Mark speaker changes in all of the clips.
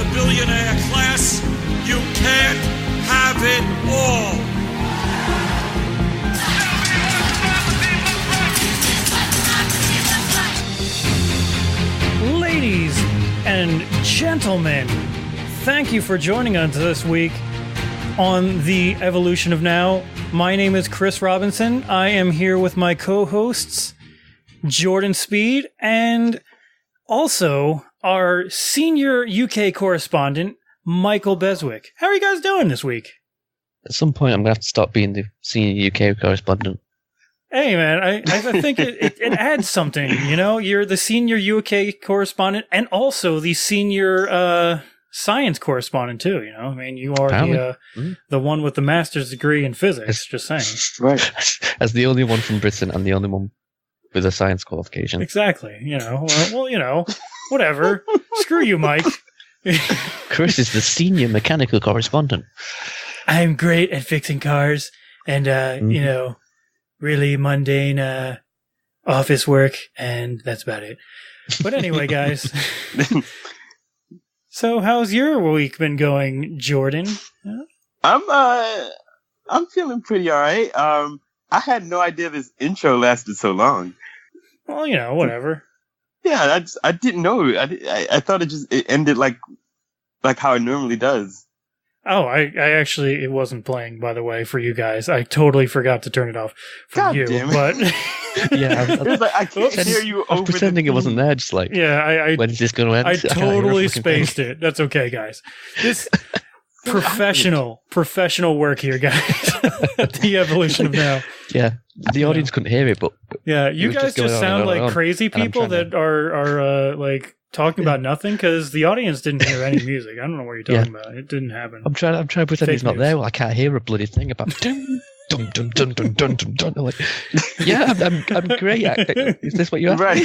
Speaker 1: the billionaire class, you can't have it all.
Speaker 2: Ladies and gentlemen, thank you for joining us this week on the Evolution of Now. My name is Chris Robinson. I am here with my co-hosts, Jordan Speed, and also our senior UK correspondent, Michael Beswick. How are you guys doing this week?
Speaker 3: At some point, I'm going to have to stop being the senior UK correspondent.
Speaker 2: Hey, man, I think it adds something, you know? You're the senior UK correspondent and also the senior science correspondent, too, you know? I mean, you are the one with the master's degree in physics, just saying.
Speaker 3: Right. As the only one from Britain and the only one with a science qualification.
Speaker 2: Exactly. You know, well, you know, whatever. Screw you, Mike.
Speaker 3: Chris is the senior mechanical correspondent.
Speaker 2: I'm great at fixing cars and, you know, really mundane office work, and that's about it. But anyway, guys. So how's your week been going, Jordan?
Speaker 4: I'm feeling pretty all right. I had no idea this intro lasted so long.
Speaker 2: Well, you know, whatever.
Speaker 4: Yeah, I didn't know. I thought it ended like how it normally does.
Speaker 2: Oh, I actually, it wasn't playing, by the way, for you guys. I totally forgot to turn it off for
Speaker 4: God
Speaker 2: you.
Speaker 4: Damn it.
Speaker 2: But
Speaker 4: yeah, it was like, I can't hear you over
Speaker 3: pretending it wasn't there, just like,
Speaker 2: yeah,
Speaker 3: when is this going to end?
Speaker 2: I totally spaced it. That's okay, guys. This professional work here, guys. The Evolution of Now.
Speaker 3: Yeah, the audience couldn't hear it, but
Speaker 2: yeah, you guys just sound like crazy people that are like talking about nothing because the audience didn't hear any music. I don't know what you're talking about. It didn't happen.
Speaker 3: I'm trying to pretend he's not there. Well, I can't hear a bloody thing about dun dun dun dun dun dun dun dun. Like, yeah, I'm great. Is this what you asked?
Speaker 4: Right.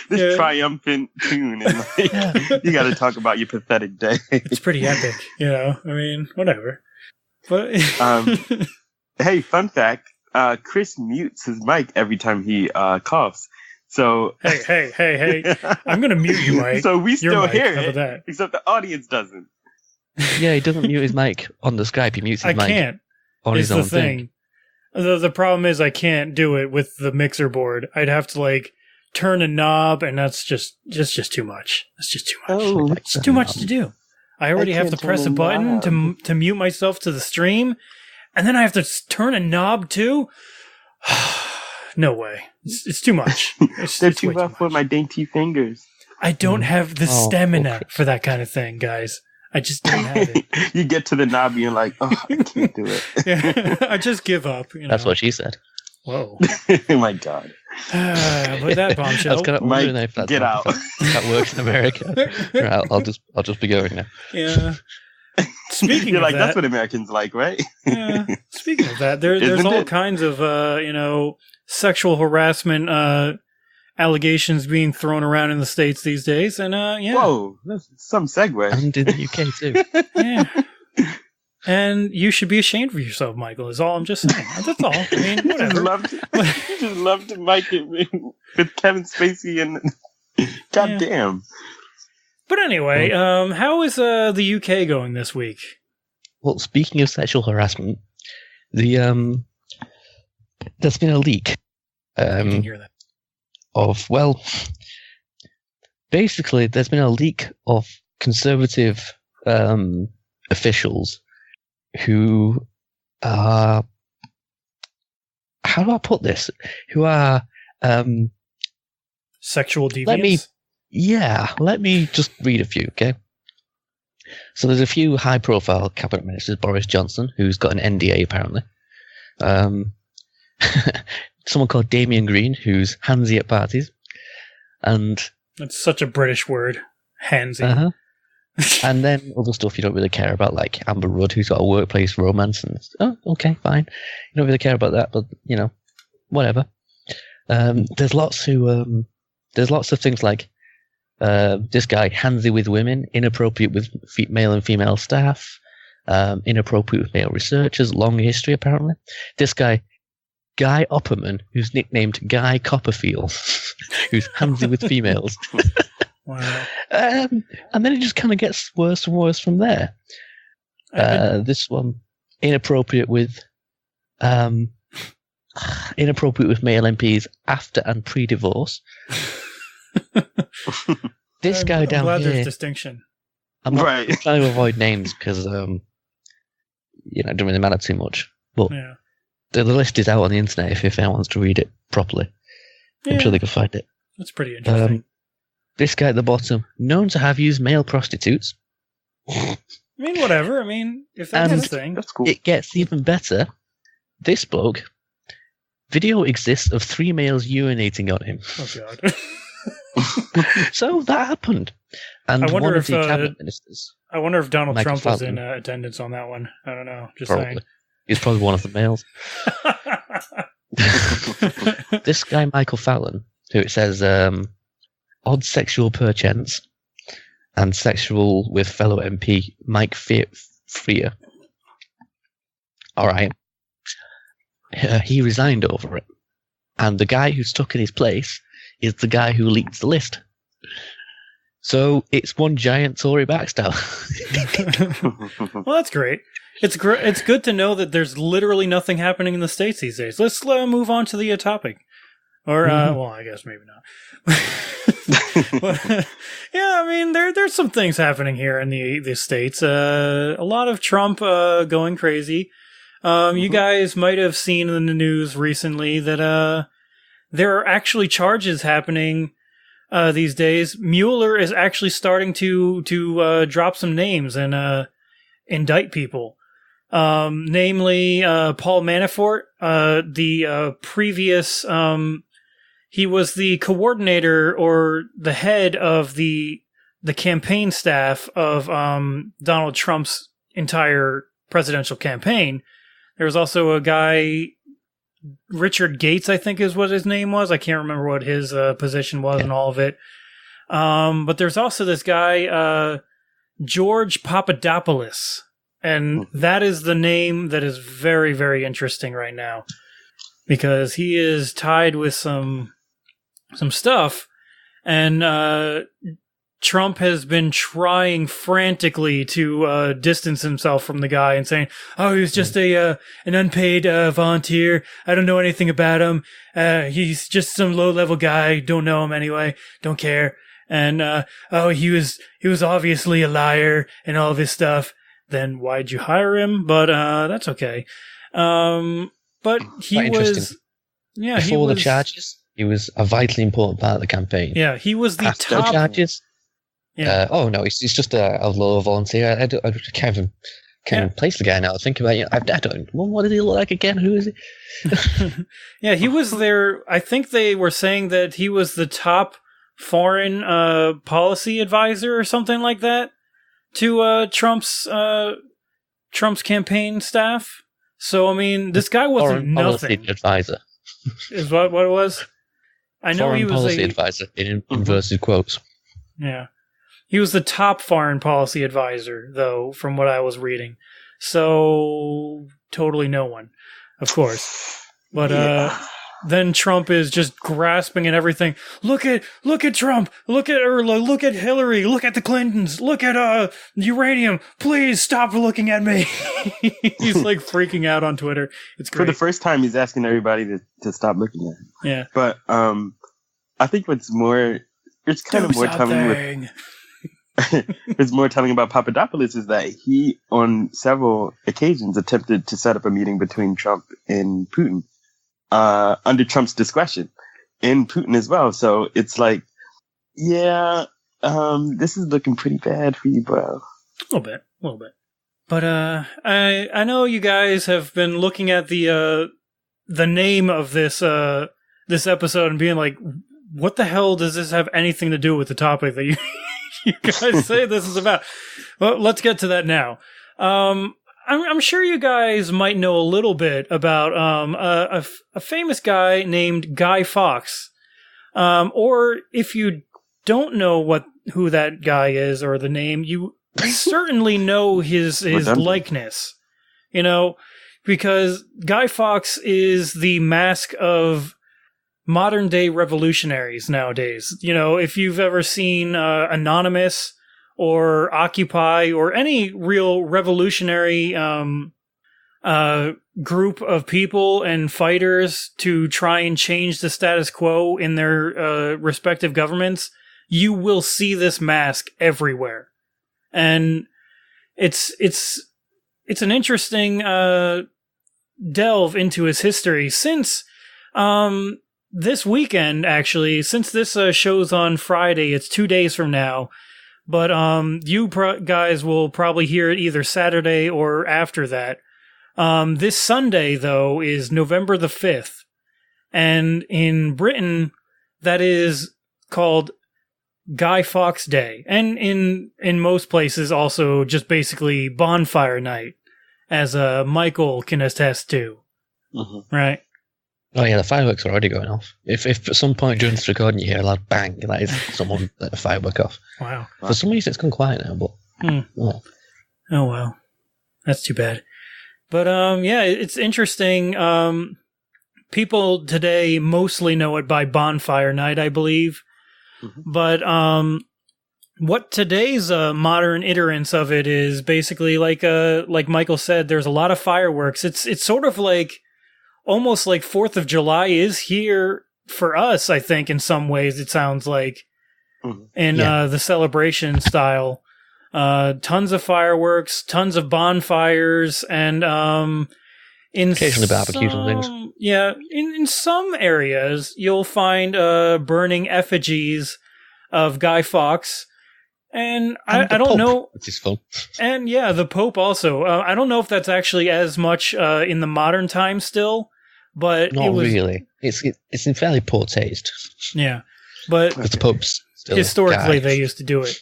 Speaker 4: This triumphant tune, and like, you got to talk about your pathetic day.
Speaker 2: It's pretty epic, you know. I mean, whatever. But
Speaker 4: hey, fun fact: Chris mutes his mic every time he coughs. So
Speaker 2: hey! I'm gonna mute you, Mike.
Speaker 4: So we still hear
Speaker 2: it,
Speaker 4: that? Except the audience doesn't.
Speaker 3: Yeah, he doesn't mute his mic on the Skype. He mutes his mic.
Speaker 2: I can't.
Speaker 3: On his own thing.
Speaker 2: The problem is I can't do it with the mixer board. I'd have to like turn a knob, and that's just too much. That's just too much.
Speaker 4: Oh,
Speaker 2: it's too much to do. I already have to press a button to mute myself to the stream, and then I have to turn a knob too. No way. It's too much.
Speaker 4: They're too rough for my dainty fingers.
Speaker 2: I don't have the stamina for that kind of thing, guys. I just don't have it.
Speaker 4: You get to the knob and you're like, oh, I can't do it.
Speaker 2: Yeah, I just give up. You know?
Speaker 3: That's what she said.
Speaker 2: Whoa.
Speaker 4: Oh my God.
Speaker 2: But that bombshell.
Speaker 3: I was kind of wondering if
Speaker 4: get out.
Speaker 3: That works in America. Right, I'll just be going now.
Speaker 2: Yeah. Speaking
Speaker 4: You're
Speaker 2: of
Speaker 4: like,
Speaker 2: that,
Speaker 4: that's what Americans like, right?
Speaker 2: Yeah. Speaking of that, there's all kinds of, you know, sexual harassment allegations being thrown around in the States these days. And, yeah.
Speaker 4: Whoa, that's some segue.
Speaker 3: And in the UK, too.
Speaker 2: Yeah. And you should be ashamed of yourself, Michael, is all I'm just saying. That's all. I mean, whatever.
Speaker 4: You just love to mic it with Kevin Spacey and... God damn.
Speaker 2: But anyway, how is the UK going this week?
Speaker 3: Well, speaking of sexual harassment, there's been a leak.
Speaker 2: I didn't hear that.
Speaker 3: Basically, there's been a leak of conservative officials who are, how do I put this? Who are
Speaker 2: sexual deviants?
Speaker 3: Let me just read a few, okay? So there's a few high-profile cabinet ministers. Boris Johnson, who's got an NDA apparently. Someone called Damien Green, who's handsy at parties, and
Speaker 2: that's such a British word, handsy.
Speaker 3: Uh-huh. And then other stuff you don't really care about, like Amber Rudd, who's got a workplace romance, and okay, fine. You don't really care about that, but you know, whatever. There's lots of things like this guy handsy with women, inappropriate with male and female staff, inappropriate with male researchers, long history apparently. This guy, Guy Opperman, who's nicknamed Guy Copperfield, who's handsy with females.
Speaker 2: Wow.
Speaker 3: And then it just kind of gets worse and worse from there. This one, inappropriate with male MPs after and pre-divorce. This guy down
Speaker 2: glad
Speaker 3: here.
Speaker 2: There's distinction.
Speaker 3: I'm trying to avoid names because it don't really matter too much. But the list is out on the internet if anyone wants to read it properly. I'm sure they can find it.
Speaker 2: That's pretty interesting.
Speaker 3: This guy at the bottom, known to have used male prostitutes.
Speaker 2: I mean, whatever. I mean, if that's his thing.
Speaker 4: That's cool.
Speaker 3: It gets even better. This bloke, video exists of 3 males urinating on him.
Speaker 2: Oh, God.
Speaker 3: So that happened. And
Speaker 2: I wonder
Speaker 3: one of
Speaker 2: if
Speaker 3: the cabinet ministers.
Speaker 2: I wonder if Donald
Speaker 3: Michael
Speaker 2: Trump was
Speaker 3: Fallon.
Speaker 2: in attendance on that one. I don't know. Just
Speaker 3: Probably.
Speaker 2: saying.
Speaker 3: He's probably one of the males. This guy, Michael Fallon, who it says odd sexual perchance and sexual with fellow MP Mike Freer. All right. He resigned over it. And the guy who's stuck in his place is the guy who leaked the list. So it's one giant Tory backstab.
Speaker 2: Well, that's great. It's good to know that there's literally nothing happening in the States these days. Let's move on to the topic. Or, well, I guess maybe not. But, yeah, I mean, there's some things happening here in the States. A lot of Trump going crazy. You guys might have seen in the news recently that there are actually charges happening these days. Mueller is actually starting to drop some names and indict people. Namely, Paul Manafort, the previous, he was the coordinator or the head of the campaign staff of Donald Trump's entire presidential campaign. There was also a guy, Richard Gates, I think is what his name was. I can't remember what his position was in all of it. But there's also this guy, George Papadopoulos. And that is the name that is very, very interesting right now. Because he is tied with some stuff. And Trump has been trying frantically to distance himself from the guy and saying, "Oh, he was just an unpaid volunteer. I don't know anything about him. He's just some low-level guy. Don't know him anyway. Don't care." And oh, he was obviously a liar and all this stuff. Then why'd you hire him? But that's okay. But he was,
Speaker 3: before the charges, he was a vitally important part of the campaign.
Speaker 2: Yeah, he was the
Speaker 3: After
Speaker 2: top
Speaker 3: the charges.
Speaker 2: Yeah.
Speaker 3: Oh no, he's just a low volunteer. I can't even place the guy now. Think about it. I don't. Well, what does he look like again? Who is he?
Speaker 2: Yeah, he was there. I think they were saying that he was the top foreign policy advisor or something like that to Trump's campaign staff. So I mean, this guy wasn't
Speaker 3: foreign
Speaker 2: nothing.
Speaker 3: Policy advisor
Speaker 2: is what it was. I know
Speaker 3: foreign
Speaker 2: he was
Speaker 3: policy advisor in inverted quotes.
Speaker 2: Yeah. He was the top foreign policy advisor, though, from what I was reading. So, totally no one, of course. But then Trump is just grasping at everything. Look at Trump. Look at Hillary. Look at the Clintons. Look at uranium. Please stop looking at me. He's like freaking out on Twitter. It's great.
Speaker 4: For the first time, he's asking everybody to stop looking at him.
Speaker 2: Yeah.
Speaker 4: But I think it's more telling. It's more telling about Papadopoulos is that he, on several occasions, attempted to set up a meeting between Trump and Putin, under Trump's discretion, and Putin as well. So it's like, this is looking pretty bad for you, bro.
Speaker 2: A little bit. But I know you guys have been looking at the name of this episode and being like, what the hell does this have anything to do with the topic that you guys say this is about? Well, let's get to that now. I'm sure you guys might know a little bit about a famous guy named Guy Fawkes. Or if you don't know who that guy is or the name, you certainly know his likeness. You know, because Guy Fawkes is the mask of modern day revolutionaries nowadays. You know, if you've ever seen Anonymous or Occupy or any real revolutionary group of people and fighters to try and change the status quo in their respective governments, you will see this mask everywhere. And it's an interesting delve into his history since this weekend, actually. Since this show's on Friday, it's 2 days from now. But you guys will probably hear it either Saturday or after that. This Sunday, though, is November the 5th. And in Britain, that is called Guy Fawkes Day. And in most places, also just basically Bonfire Night, as Michael can attest to. Mm-hmm. Right?
Speaker 3: Oh yeah, the fireworks are already going off. If at some point during this recording you hear a loud bang, that is someone let a firework off.
Speaker 2: Wow.
Speaker 3: For some reason it's gone quiet now, but...
Speaker 2: Oh well. That's too bad. But yeah, it's interesting. People today mostly know it by Bonfire Night, I believe. Mm-hmm. But what today's modern iterance of it is basically like Michael said, there's a lot of fireworks. It's sort of like almost like 4th of July is here for us, I think, in some ways, it sounds like, in the celebration style. Tons of fireworks, tons of bonfires, and
Speaker 3: occasionally barbecues and things.
Speaker 2: Yeah, in some areas, you'll find burning effigies of Guy Fawkes. And I don't know.
Speaker 3: Which is fun.
Speaker 2: And yeah, the Pope also. I don't know if that's actually as much in the modern time still. But
Speaker 3: not really. It's in fairly poor taste.
Speaker 2: Yeah, but
Speaker 3: the Pope's still
Speaker 2: historically they used to do it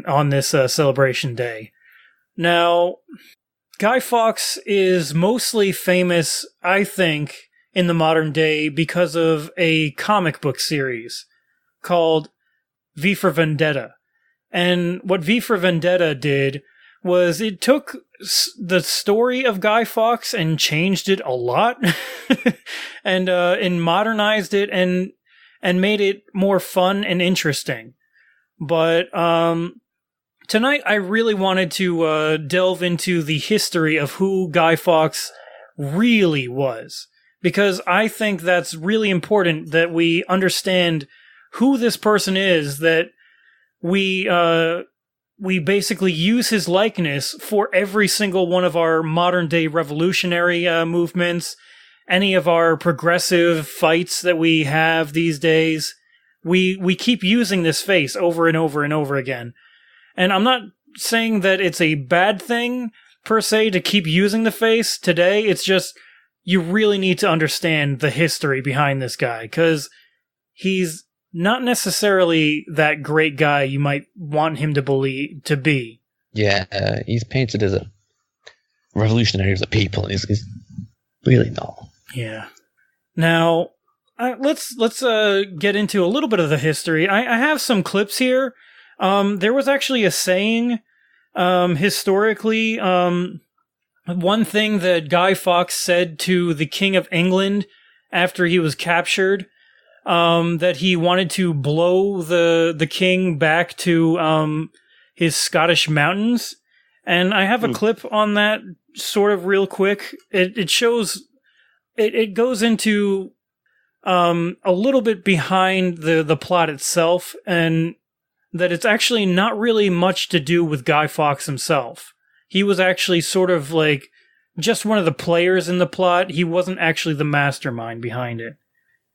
Speaker 2: on this celebration day. Now, Guy Fawkes is mostly famous, I think, in the modern day because of a comic book series called V for Vendetta. And what V for Vendetta did was it took the story of Guy Fawkes and changed it a lot and modernized it and made it more fun and interesting. But tonight I really wanted to delve into the history of who Guy Fawkes really was, because I think that's really important that we understand who this person is, that we basically use his likeness for every single one of our modern day revolutionary movements, any of our progressive fights that we have these days. We keep using this face over and over and over again. And I'm not saying that it's a bad thing per se to keep using the face today. It's just you really need to understand the history behind this guy, because he's not necessarily that great guy you might want him to be. Yeah,
Speaker 3: he's painted as a revolutionary of the people. He's really not.
Speaker 2: Yeah. Now, let's get into a little bit of the history. I have some clips here. There was actually a saying, historically, one thing that Guy Fawkes said to the King of England after he was captured, that he wanted to blow the king back to his Scottish mountains. And I have a clip on that sort of real quick. It shows, it goes into a little bit behind the plot itself, and that it's actually not really much to do with Guy Fawkes himself. He was actually sort of like just one of the players in the plot. He wasn't actually the mastermind behind it.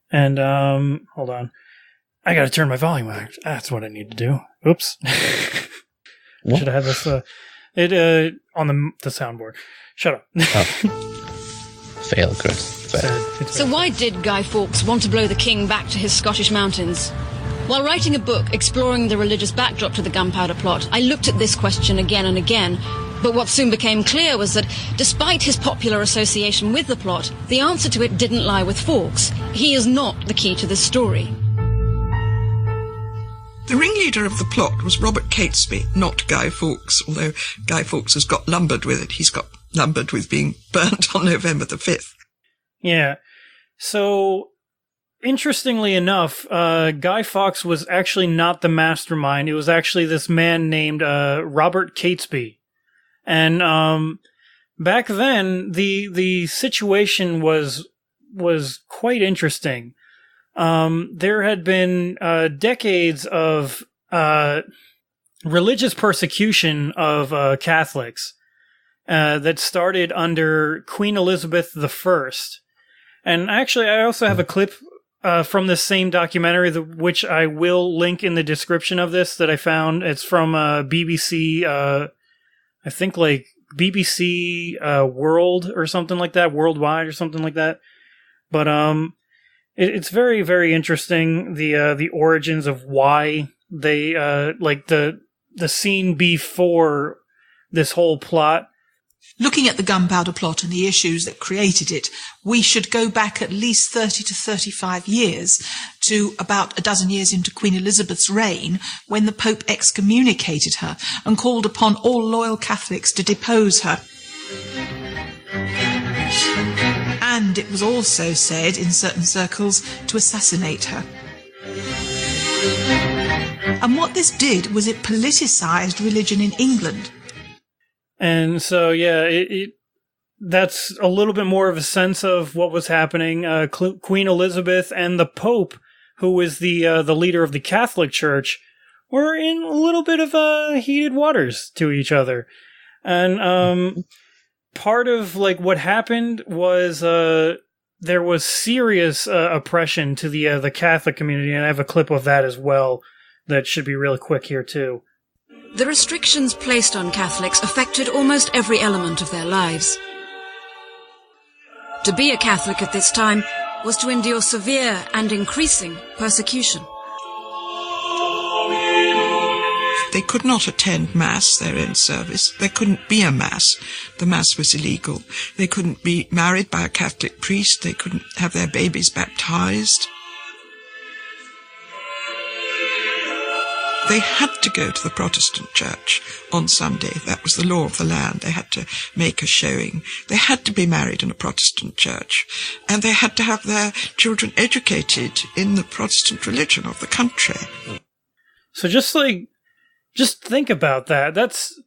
Speaker 2: And, hold on. I gotta turn my volume out. That's what I need to do. Oops. Should have had this, on the soundboard. Shut up.
Speaker 3: Fail, Chris. Fail.
Speaker 5: So why did Guy Fawkes want to blow the king back to his Scottish mountains? While writing a book exploring the religious backdrop to the Gunpowder Plot, I looked at this question again and again. But what soon became clear was that, despite his popular association with the plot, the answer to it didn't lie with Fawkes. He is not the key to this story.
Speaker 6: The ringleader of the plot was Robert Catesby, not Guy Fawkes, although Guy Fawkes has got lumbered with it. He's got lumbered with being burnt on November the 5th.
Speaker 2: Yeah. So interestingly enough, Guy Fawkes was actually not the mastermind. It was actually this man named Robert Catesby. And back then, the situation was quite interesting. There had been decades of religious persecution of Catholics that started under Queen Elizabeth I. And actually, I also have a clip from this same documentary, which I will link in the description of this, that I found. It's from BBC, I think like BBC World or something like that, Worldwide or something like that. But it's very, very interesting, the origins of why they like the scene before this whole plot.
Speaker 7: Looking at the Gunpowder Plot and the issues that created it, we should go back at least 30 to 35 years to about a dozen years into Queen Elizabeth's reign, when the Pope excommunicated her and called upon all loyal Catholics to depose her. And it was also said in certain circles to assassinate her. And what this did was it politicised religion in England.
Speaker 2: And so, yeah, that's a little bit more of a sense of what was happening. Queen Elizabeth and the Pope, who was the leader of the Catholic Church, were in a little bit of heated waters to each other. And part of like what happened was there was serious oppression to the Catholic community, and I have a clip of that as well that should be really quick here too.
Speaker 5: The restrictions placed on Catholics affected almost every element of their lives. To be a Catholic at this time was to endure severe and increasing persecution.
Speaker 6: They could not attend Mass, their own service. There couldn't be a Mass. The Mass was illegal. They couldn't be married by a Catholic priest. They couldn't have their babies baptized. They had to go to the Protestant church on Sunday. That was the law of the land. They had to make a showing. They had to be married in a Protestant church. And they had to have their children educated in the Protestant religion of the country.
Speaker 2: So just think about that. That's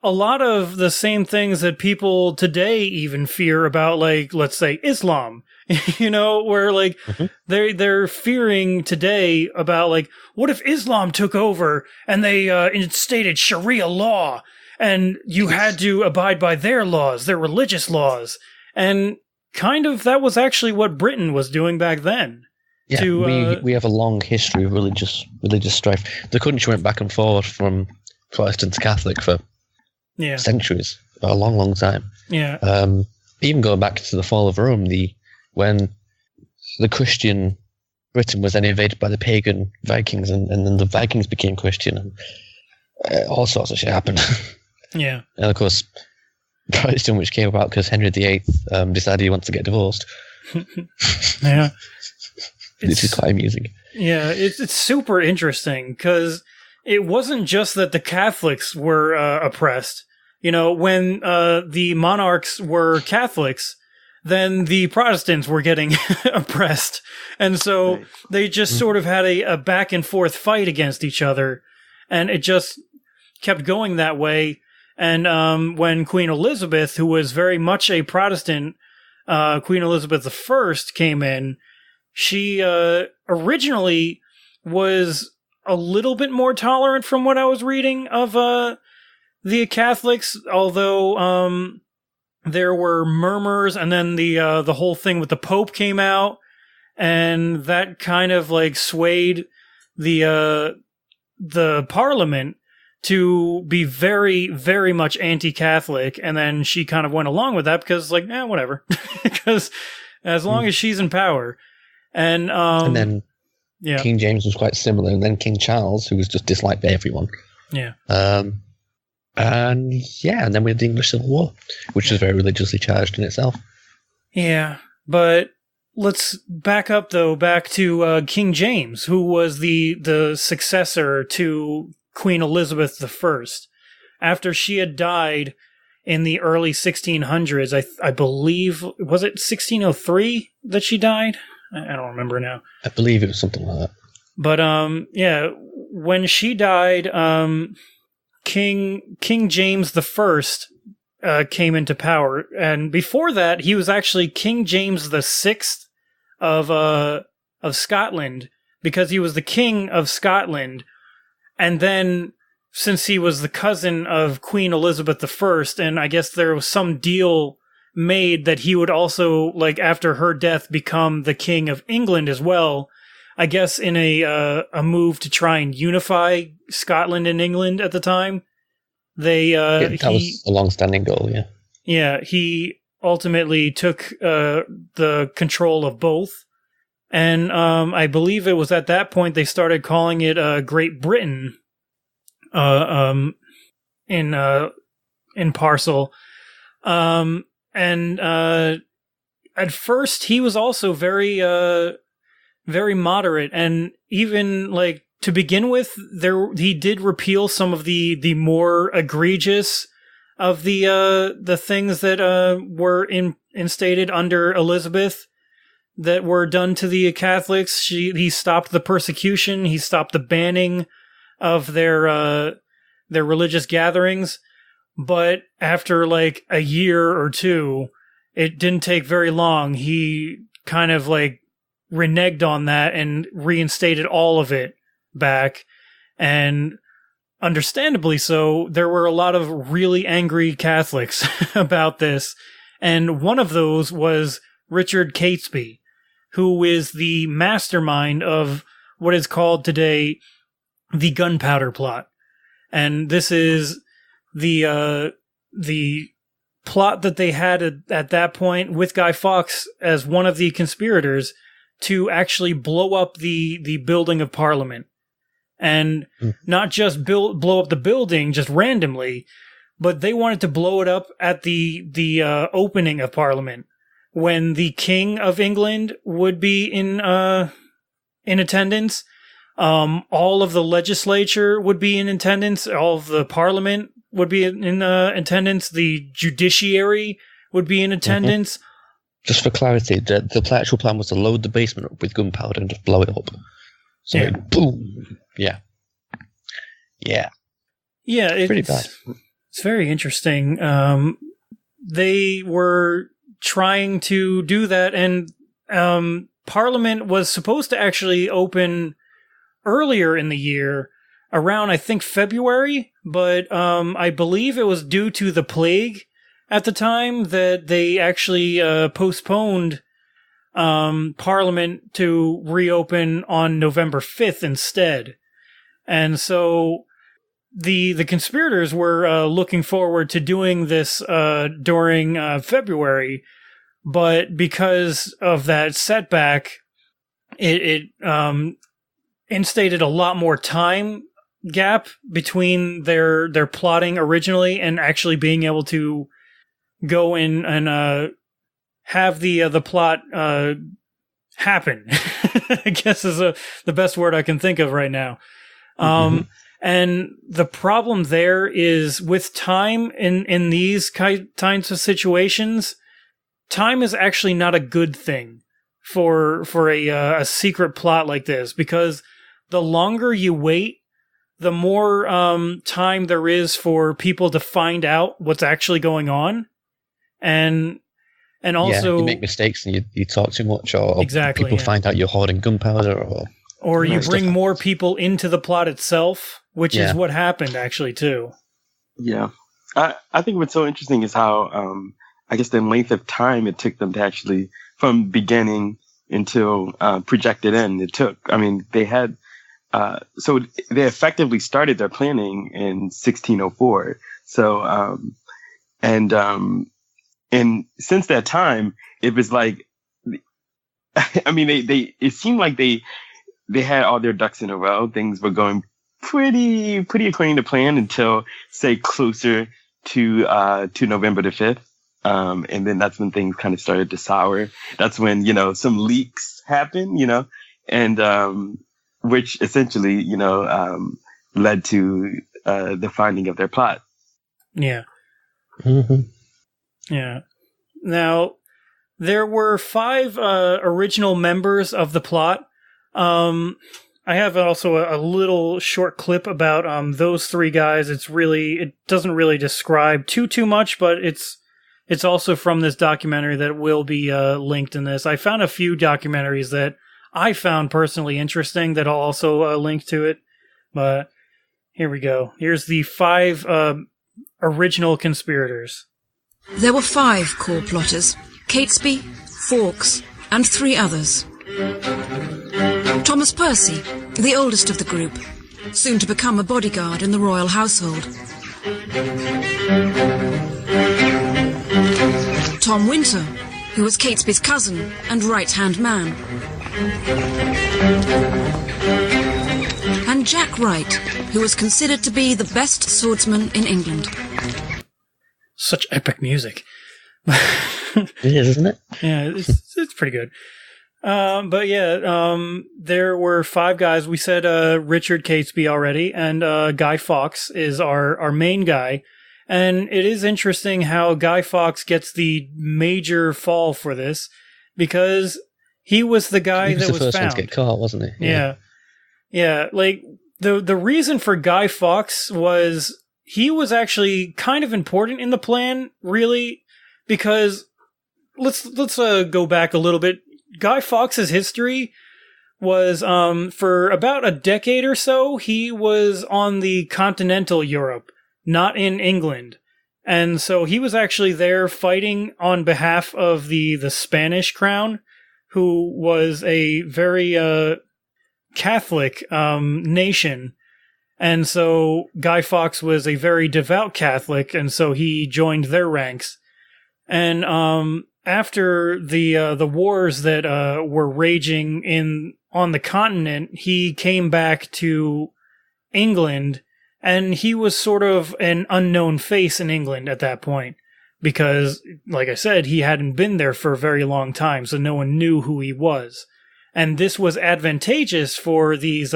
Speaker 2: a lot of the same things that people today even fear about, like, let's say, Islam. You know, where like they're fearing today about like, what if Islam took over and they instated Sharia law and you had to abide by their laws, their religious laws, and kind of that was actually what Britain was doing back then.
Speaker 3: Yeah, we have a long history of religious strife. The country went back and forth from Protestant to Catholic for centuries, a long, long time.
Speaker 2: Yeah.
Speaker 3: Even going back to the fall of Rome, when the Christian Britain was then invaded by the pagan Vikings, and then the Vikings became Christian, and all sorts of shit happened.
Speaker 2: Yeah.
Speaker 3: And of course, Protestant, which came about because Henry VIII decided he wanted to get divorced.
Speaker 2: Yeah.
Speaker 3: Which is quite amusing.
Speaker 2: Yeah, it's super interesting because it wasn't just that the Catholics were oppressed. You know, when the monarchs were Catholics, then the Protestants were getting oppressed. And so they just sort of had a back and forth fight against each other. And it just kept going that way. And when Queen Elizabeth, who was very much a Protestant, Queen Elizabeth I came in, she originally was a little bit more tolerant from what I was reading of the Catholics, although there were murmurs, and then the whole thing with the Pope came out, and that kind of like swayed the Parliament to be very, very much anti-Catholic, and then she kind of went along with that because, like, whatever, because as long as she's in power, and
Speaker 3: then King James was quite similar, and then King Charles, who was just disliked by everyone.
Speaker 2: Yeah.
Speaker 3: And then we had the English Civil War, which was very religiously charged in itself.
Speaker 2: Yeah, but let's back to King James, who was the successor to Queen Elizabeth I. After she had died in the early 1600s, I believe, was it 1603 that she died? I don't remember now.
Speaker 3: I believe it was something like that.
Speaker 2: But yeah, when she died, King James I came into power, and before that, he was actually King James VI of Scotland, because he was the king of Scotland, and then since he was the cousin of Queen Elizabeth I, and I guess there was some deal made that he would also, like, after her death, become the king of England as well. I guess in a move to try and unify Scotland and England at the time. That
Speaker 3: was a long-standing goal, yeah.
Speaker 2: Yeah, he ultimately took the control of both. And I believe it was at that point they started calling it Great Britain in parcel. And at first he was also very moderate, and even like to begin with, he did repeal some of the more egregious of the things that were instated under Elizabeth that were done to the Catholics. He stopped the persecution. He stopped the banning of their religious gatherings. But after like a year or two, it didn't take very long. He kind of like reneged on that and reinstated all of it back. And understandably so, there were a lot of really angry Catholics about this. And one of those was Richard Catesby, who is the mastermind of what is called today the Gunpowder Plot. And this is the plot that they had at that point with Guy Fawkes as one of the conspirators to actually blow up the building of Parliament. And not just blow up the building just randomly, but they wanted to blow it up at the opening of Parliament, when the King of England would be in attendance. All of the legislature would be in attendance. All of the Parliament would be in attendance. The judiciary would be in attendance.
Speaker 3: Just for clarity, the actual plan was to load the basement up with gunpowder and just blow it up. So
Speaker 2: Yeah.
Speaker 3: Boom. Yeah. Yeah.
Speaker 2: Yeah, it's
Speaker 3: pretty bad.
Speaker 2: It's very interesting. They were trying to do that, and Parliament was supposed to actually open earlier in the year, around, I think, February, but I believe it was due to the plague at the time that they actually postponed Parliament to reopen on November 5th instead. And so the conspirators were looking forward to doing this during February, but because of that setback, it instated a lot more time gap between their plotting originally and actually being able to go in and have the plot happen. I guess is the best word I can think of right now. And the problem there is with time in these kinds of situations, time is actually not a good thing for a secret plot like this, because the longer you wait, the more time there is for people to find out what's actually going on. And also,
Speaker 3: you make mistakes and you talk too much, or
Speaker 2: exactly,
Speaker 3: people find out you're hoarding gunpowder,
Speaker 2: or you bring more people into the plot itself, which is what happened actually too.
Speaker 4: Yeah, I think what's so interesting is how I guess the length of time it took them to actually, from beginning until projected end, it took. I mean, they had so they effectively started their planning in 1604. So and since that time, it was like, I mean, they it seemed like they had all their ducks in a row. Things were going pretty according to plan until, say, closer to November the 5th. And then that's when things kind of started to sour. That's when, some leaks happened, and which essentially, led to the finding of their plot.
Speaker 2: Yeah.
Speaker 3: Mm-hmm.
Speaker 2: Yeah. Now, there were 5 original members of the plot. I have also a little short clip about those 3 guys. It doesn't really describe too much, but it's also from this documentary that will be linked in this. I found a few documentaries that I found personally interesting that I'll also link to it. But here we go. Here's the 5 original conspirators.
Speaker 5: There were 5 core plotters: Catesby, Fawkes, and 3 others. Thomas Percy, the oldest of the group, soon to become a bodyguard in the royal household. Tom Winter, who was Catesby's cousin and right-hand man. And Jack Wright, who was considered to be the best swordsman in England.
Speaker 2: Such epic music.
Speaker 3: It is, isn't it?
Speaker 2: Yeah, it's pretty good. But yeah, there were 5 guys. We said Richard Catesby already, and Guy Fawkes is our main guy. And it is interesting how Guy Fawkes gets the major fall for this, because he was the guy that was
Speaker 3: the first
Speaker 2: found.
Speaker 3: one to get caught, wasn't he?
Speaker 2: Yeah. Like the reason for Guy Fawkes was he was actually kind of important in the plan, really, because let's go back a little bit. Guy Fawkes' history was for about a decade or so, he was on the continental Europe, not in England. And so he was actually there fighting on behalf of the Spanish crown, who was a very Catholic nation. And so Guy Fawkes was a very devout Catholic, and so he joined their ranks. And after the wars that were raging on the continent, he came back to England, and he was sort of an unknown face in England at that point, because, like I said, he hadn't been there for a very long time, so no one knew who he was. And this was advantageous for these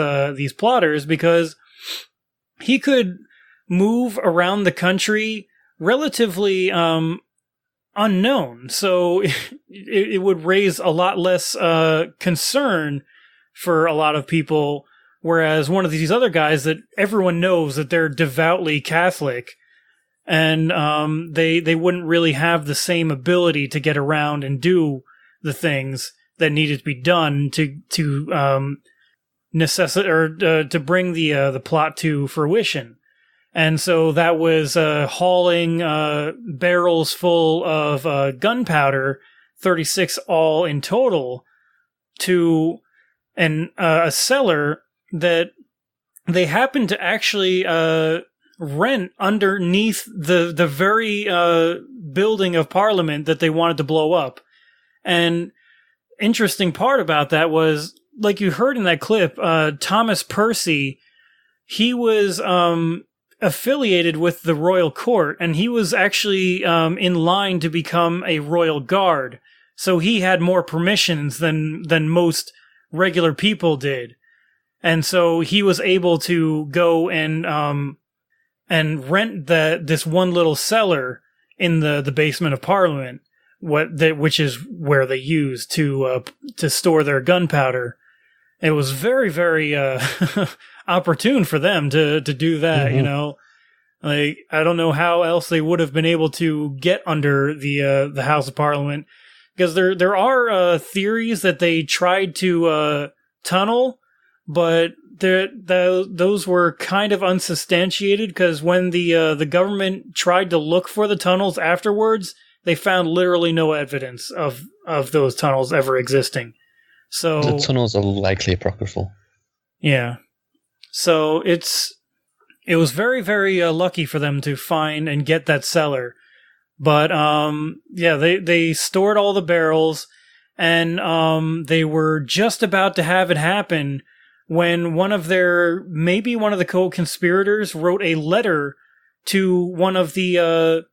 Speaker 2: plotters, because he could move around the country relatively unknown, so it would raise a lot less concern for a lot of people, whereas one of these other guys that everyone knows that they're devoutly Catholic, and they wouldn't really have the same ability to get around and do the things that needed to be done to necessitate or to bring the plot to fruition. And so that was hauling barrels full of gunpowder, 36 all in total, to a cellar that they happened to actually rent underneath the very building of Parliament that they wanted to blow up. And interesting part about that was, like you heard in that clip, Thomas Percy, he was affiliated with the royal court, and he was actually in line to become a royal guard. So he had more permissions than most regular people did. And so he was able to go and rent this one little cellar in the basement of Parliament, which is where they used to store their gunpowder. It was very, very opportune for them to do that. Mm-hmm. You know, like, I don't know how else they would have been able to get under the House of Parliament, because there are theories that they tried to tunnel, but those were kind of unsubstantiated, because when the government tried to look for the tunnels afterwards, they found literally no evidence of those tunnels ever existing. So
Speaker 3: the tunnels are likely apocryphal. Yeah.
Speaker 2: So it was very, very lucky for them to find and get that cellar. But they stored all the barrels, and they were just about to have it happen when maybe one of the co-conspirators wrote a letter to one of the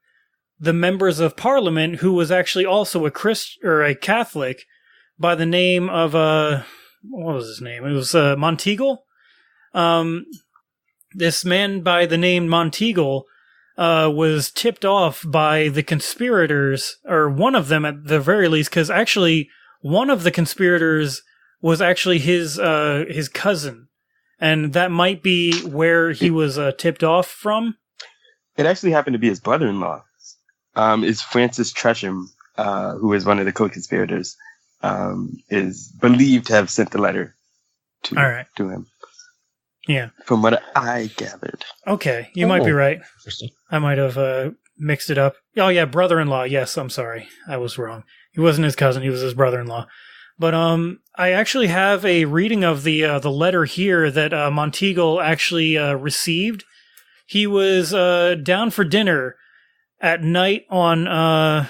Speaker 2: members of Parliament, who was actually also a Christian or a Catholic, by the name of what was his name? It was Monteagle. This man by the name Monteagle was tipped off by the conspirators, or one of them at the very least, because actually one of the conspirators was actually his cousin, and that might be where he was tipped off from.
Speaker 4: It actually happened to be his brother-in-law. Is Francis Tresham, who is one of the co-conspirators, is believed to have sent the letter to him.
Speaker 2: Yeah.
Speaker 4: From what I gathered.
Speaker 2: Okay, you might be right. I might have mixed it up. Oh, yeah, brother-in-law. Yes, I'm sorry. I was wrong. He wasn't his cousin. He was his brother-in-law. But I actually have a reading of the letter here that Monteagle actually received. He was down for dinner at night on...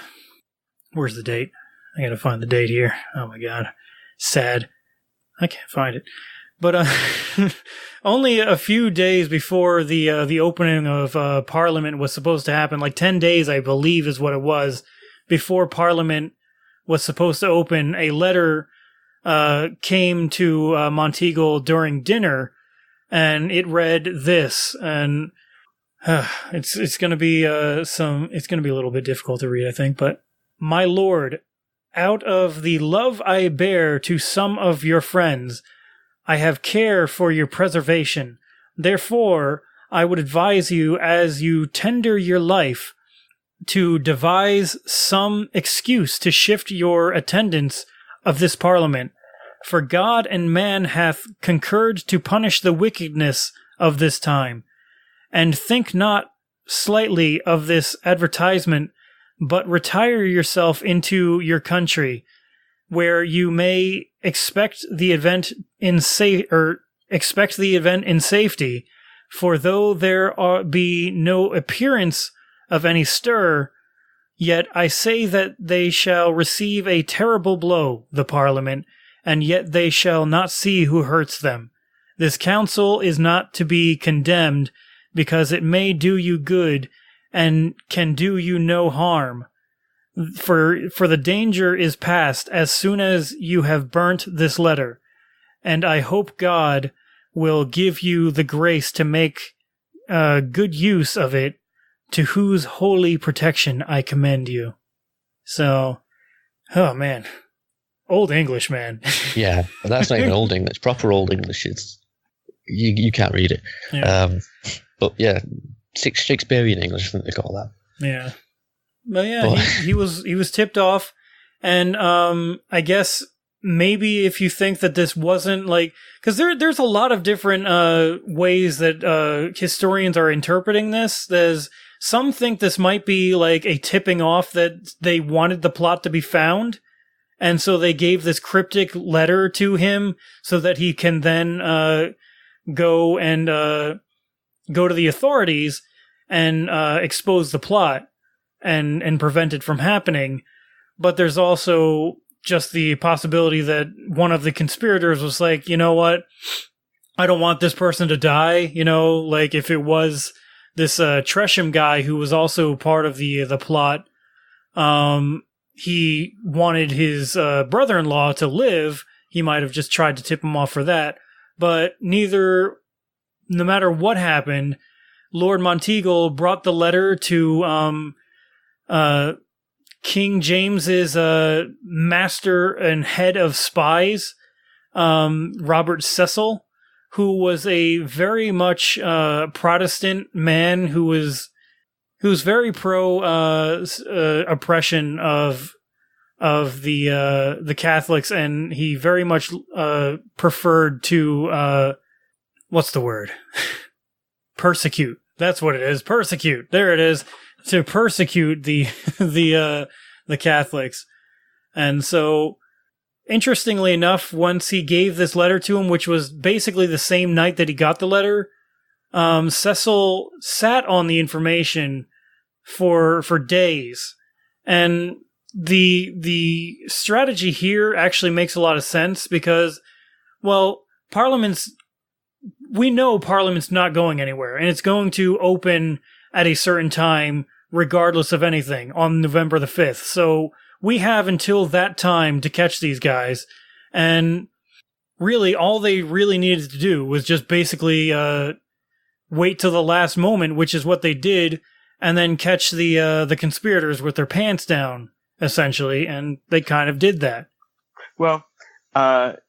Speaker 2: where's the date? I gotta find the date here. Oh, my God. Sad. I can't find it. But only a few days before the opening of Parliament was supposed to happen, like 10 days, I believe, is what it was, before Parliament was supposed to open, a letter came to Monteagle during dinner, and it read this, and it's going to be it's going to be a little bit difficult to read, I think. But my lord, out of the love I bear to some of your friends, I have care for your preservation. Therefore, I would advise you, as you tender your life, to devise some excuse to shift your attendance of this Parliament. For God and man hath concurred to punish the wickedness of this time. And think not slightly of this advertisement, but retire yourself into your country, where you may expect the event in safety. For though there be no appearance of any stir, yet I say that they shall receive a terrible blow, the Parliament, and yet they shall not see who hurts them. This council is not to be condemned, because it may do you good, and can do you no harm. For the danger is past as soon as you have burnt this letter, and I hope God will give you the grace to make good use of it, to whose holy protection I commend you. So, oh man, Old English, man.
Speaker 3: Yeah, but that's not even Old English. Proper Old English is you can't read it. Yeah. But yeah, Shakespearean English, I think they call that.
Speaker 2: Yeah. But yeah, he was tipped off, and I guess maybe if you think that this wasn't like, because there's a lot of different ways that historians are interpreting this. There's some think this might be like a tipping off that they wanted the plot to be found, and so they gave this cryptic letter to him so that he can then go to the authorities and expose the plot and prevent it from happening. But there's also just the possibility that one of the conspirators was like, you know what, I don't want this person to die. You know, like if it was this Tresham guy who was also part of the plot, he wanted his brother-in-law to live. He might have just tried to tip him off for that. But no matter what happened, Lord Monteagle brought the letter to King James's master and head of spies, Robert Cecil, who was a very much Protestant man who was very pro oppression of the Catholics, and he very much preferred to what's the word? Persecute. That's what it is. Persecute. There it is. To persecute the Catholics. And so, interestingly enough, once he gave this letter to him, which was basically the same night that he got the letter, Cecil sat on the information for days. And the strategy here actually makes a lot of sense because, well, we know Parliament's not going anywhere, and it's going to open at a certain time, regardless of anything, on November the 5th. So we have until that time to catch these guys. And really, all they really needed to do was just basically wait till the last moment, which is what they did. and then catch the conspirators with their pants down, essentially, and they kind of did that.
Speaker 4: Well, not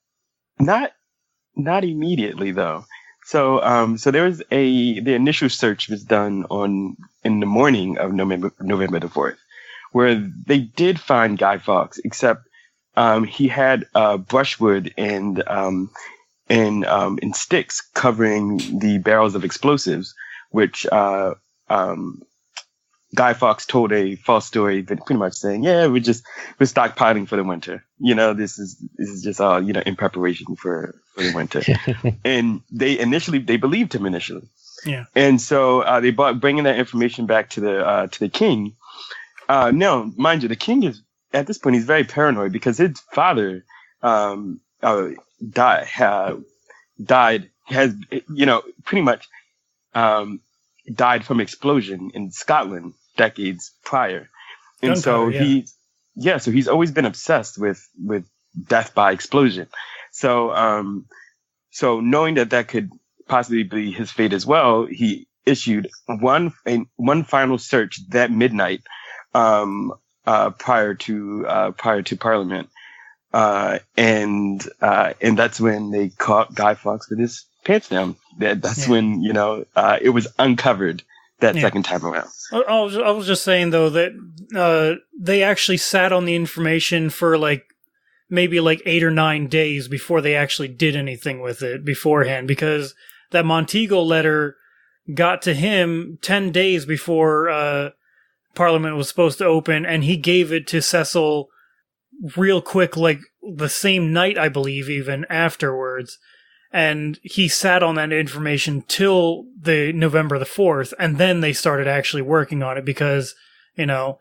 Speaker 4: immediately though. So there was the initial search was done in the morning of November the 4th, where they did find Guy Fawkes, except he had brushwood and sticks covering the barrels of explosives, which Guy Fawkes told a false story, but pretty much saying, "Yeah, we're stockpiling for the winter. This is just all in preparation for the winter." And they believed him initially.
Speaker 2: Yeah.
Speaker 4: And so they bringing that information back to the king. Now, mind you, the king is at this point he's very paranoid because his father died pretty much died from explosion in Scotland decades prior. And so he's always been obsessed with death by explosion. So knowing that could possibly be his fate as well, he issued one final search that midnight prior to Parliament. And that's when they caught Guy Fawkes with his pants down. That's when it was uncovered that second time around.
Speaker 2: I was just saying though that they actually sat on the information for maybe 8 or 9 days before they actually did anything with it beforehand, because that Montego letter got to him 10 days before Parliament was supposed to open, and he gave it to Cecil real quick, the same night, I believe, even afterwards. And he sat on that information till the November the 4th, and then they started actually working on it because, it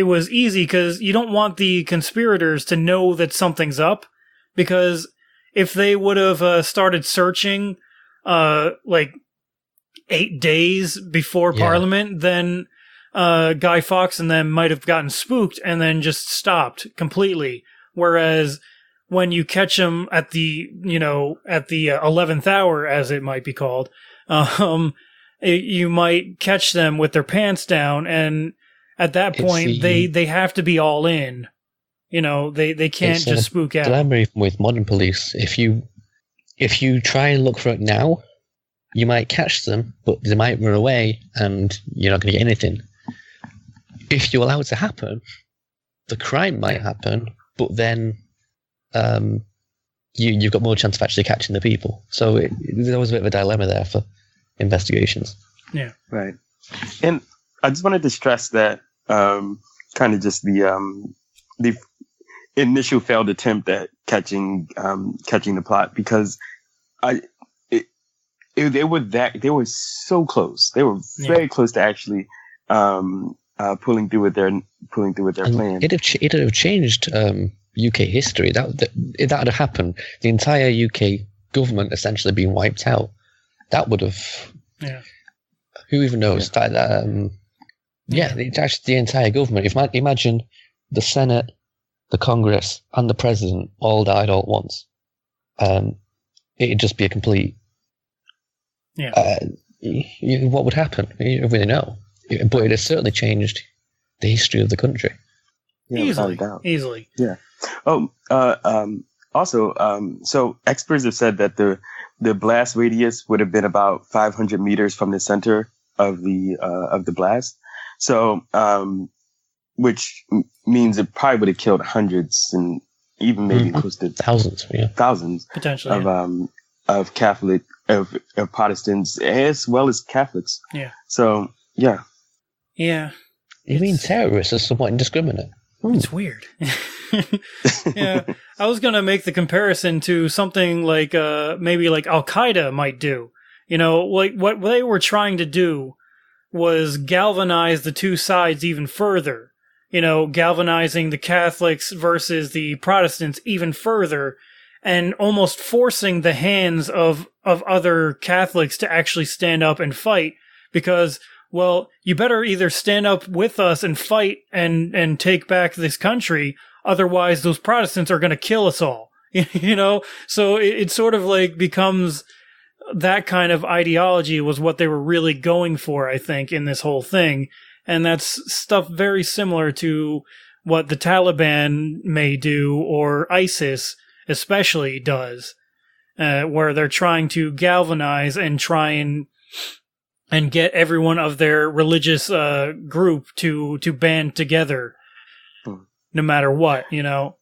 Speaker 2: was easy because you don't want the conspirators to know that something's up, because if they would have started searching 8 days before Parliament, then Guy Fawkes and them might have gotten spooked and then just stopped completely. Whereas when you catch them at the 11th hour, as it might be called, you might catch them with their pants down, and at that point they have to be all in. They can't just spook out.
Speaker 3: Dilemma even with modern police. If you try and look for it now, you might catch them, but they might run away, and you're not going to get anything. If you allow it to happen, the crime might happen, but then you've got more chance of actually catching the people. So there's always a bit of a dilemma there for investigations.
Speaker 2: Yeah.
Speaker 4: Right. And I just wanted to stress that kind of just the initial failed attempt at catching the plot, because they were so close. They were very close to actually pulling through with their plan.
Speaker 3: It'd have changed UK history. That if that had happened, the entire UK government essentially being wiped out. That would have.
Speaker 2: Yeah.
Speaker 3: Who even knows? It's actually the entire government. Imagine the Senate, the Congress, and the President all died all at once. It'd just be a complete.
Speaker 2: Yeah.
Speaker 3: What would happen? You don't really know. But it has certainly changed the history of the country.
Speaker 2: Yeah, easily.
Speaker 4: Yeah. Also, so experts have said that the blast radius would have been about 500 meters from the center of the blast. So, which means it probably would have killed hundreds and even maybe close to
Speaker 3: thousands
Speaker 2: potentially
Speaker 4: of Protestants as well as Catholics.
Speaker 2: Yeah.
Speaker 4: So yeah.
Speaker 3: You mean terrorists are somewhat indiscriminate?
Speaker 2: It's weird. Yeah, I was gonna make the comparison to something like maybe like Al Qaeda might do. What they were trying to do was galvanize the two sides even further. Galvanizing the Catholics versus the Protestants even further, and almost forcing the hands of other Catholics to actually stand up and fight, because, well, you better either stand up with us and fight and take back this country, otherwise those Protestants are going to kill us all. So it sort of becomes that kind of ideology was what they were really going for, I think, in this whole thing. And that's stuff very similar to what the Taliban may do, or ISIS especially does, where they're trying to galvanize and try and get everyone of their religious group to band together, no matter what, you know?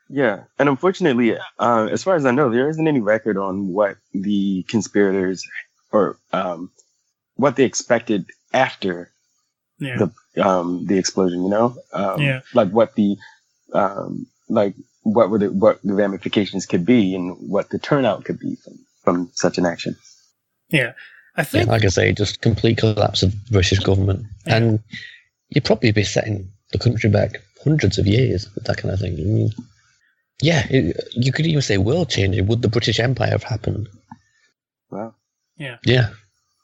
Speaker 4: Yeah, and unfortunately, as far as I know, there isn't any record on what the conspirators or what they expected after the explosion. You know, like what the what the ramifications could be and what the turnout could be from such an action.
Speaker 2: Yeah, I think,
Speaker 3: like I say, just complete collapse of the British government, and you'd probably be setting the country back hundreds of years with that kind of thing. I mean, yeah, you could even say world changing. Would the British Empire have happened?
Speaker 4: Wow.
Speaker 2: Yeah.
Speaker 3: Yeah.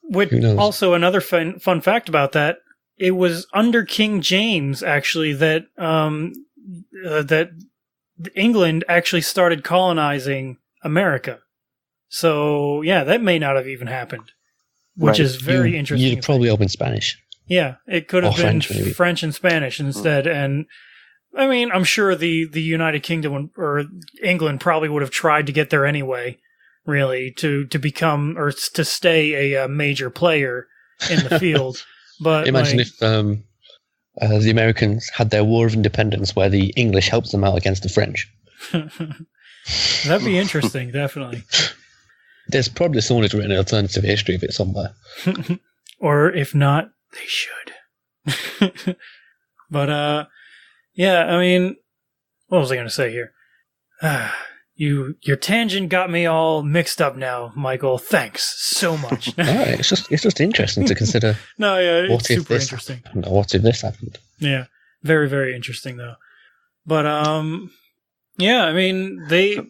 Speaker 2: Which also another fun fact about that, it was under King James actually that that England actually started colonizing America. So yeah, that may not have even happened, which is very interesting.
Speaker 3: You'd probably open Spanish.
Speaker 2: Yeah, it could have been
Speaker 3: French
Speaker 2: and Spanish instead, and. I mean, I'm sure the United Kingdom or England probably would have tried to get there anyway, really, to become or to stay a major player in the field. But
Speaker 3: imagine if the Americans had their War of Independence where the English helped them out against the French.
Speaker 2: That'd be interesting, definitely.
Speaker 3: There's probably someone who's written an alternative history of it somewhere.
Speaker 2: Or if not, they should. But, yeah, I mean, what was I going to say here? Your tangent got me all mixed up now, Michael. Thanks so much.
Speaker 3: All right, it's just interesting to consider.
Speaker 2: No, yeah, it's super interesting.
Speaker 3: What if this happened?
Speaker 2: Yeah, very, very interesting though. But yeah, I mean, they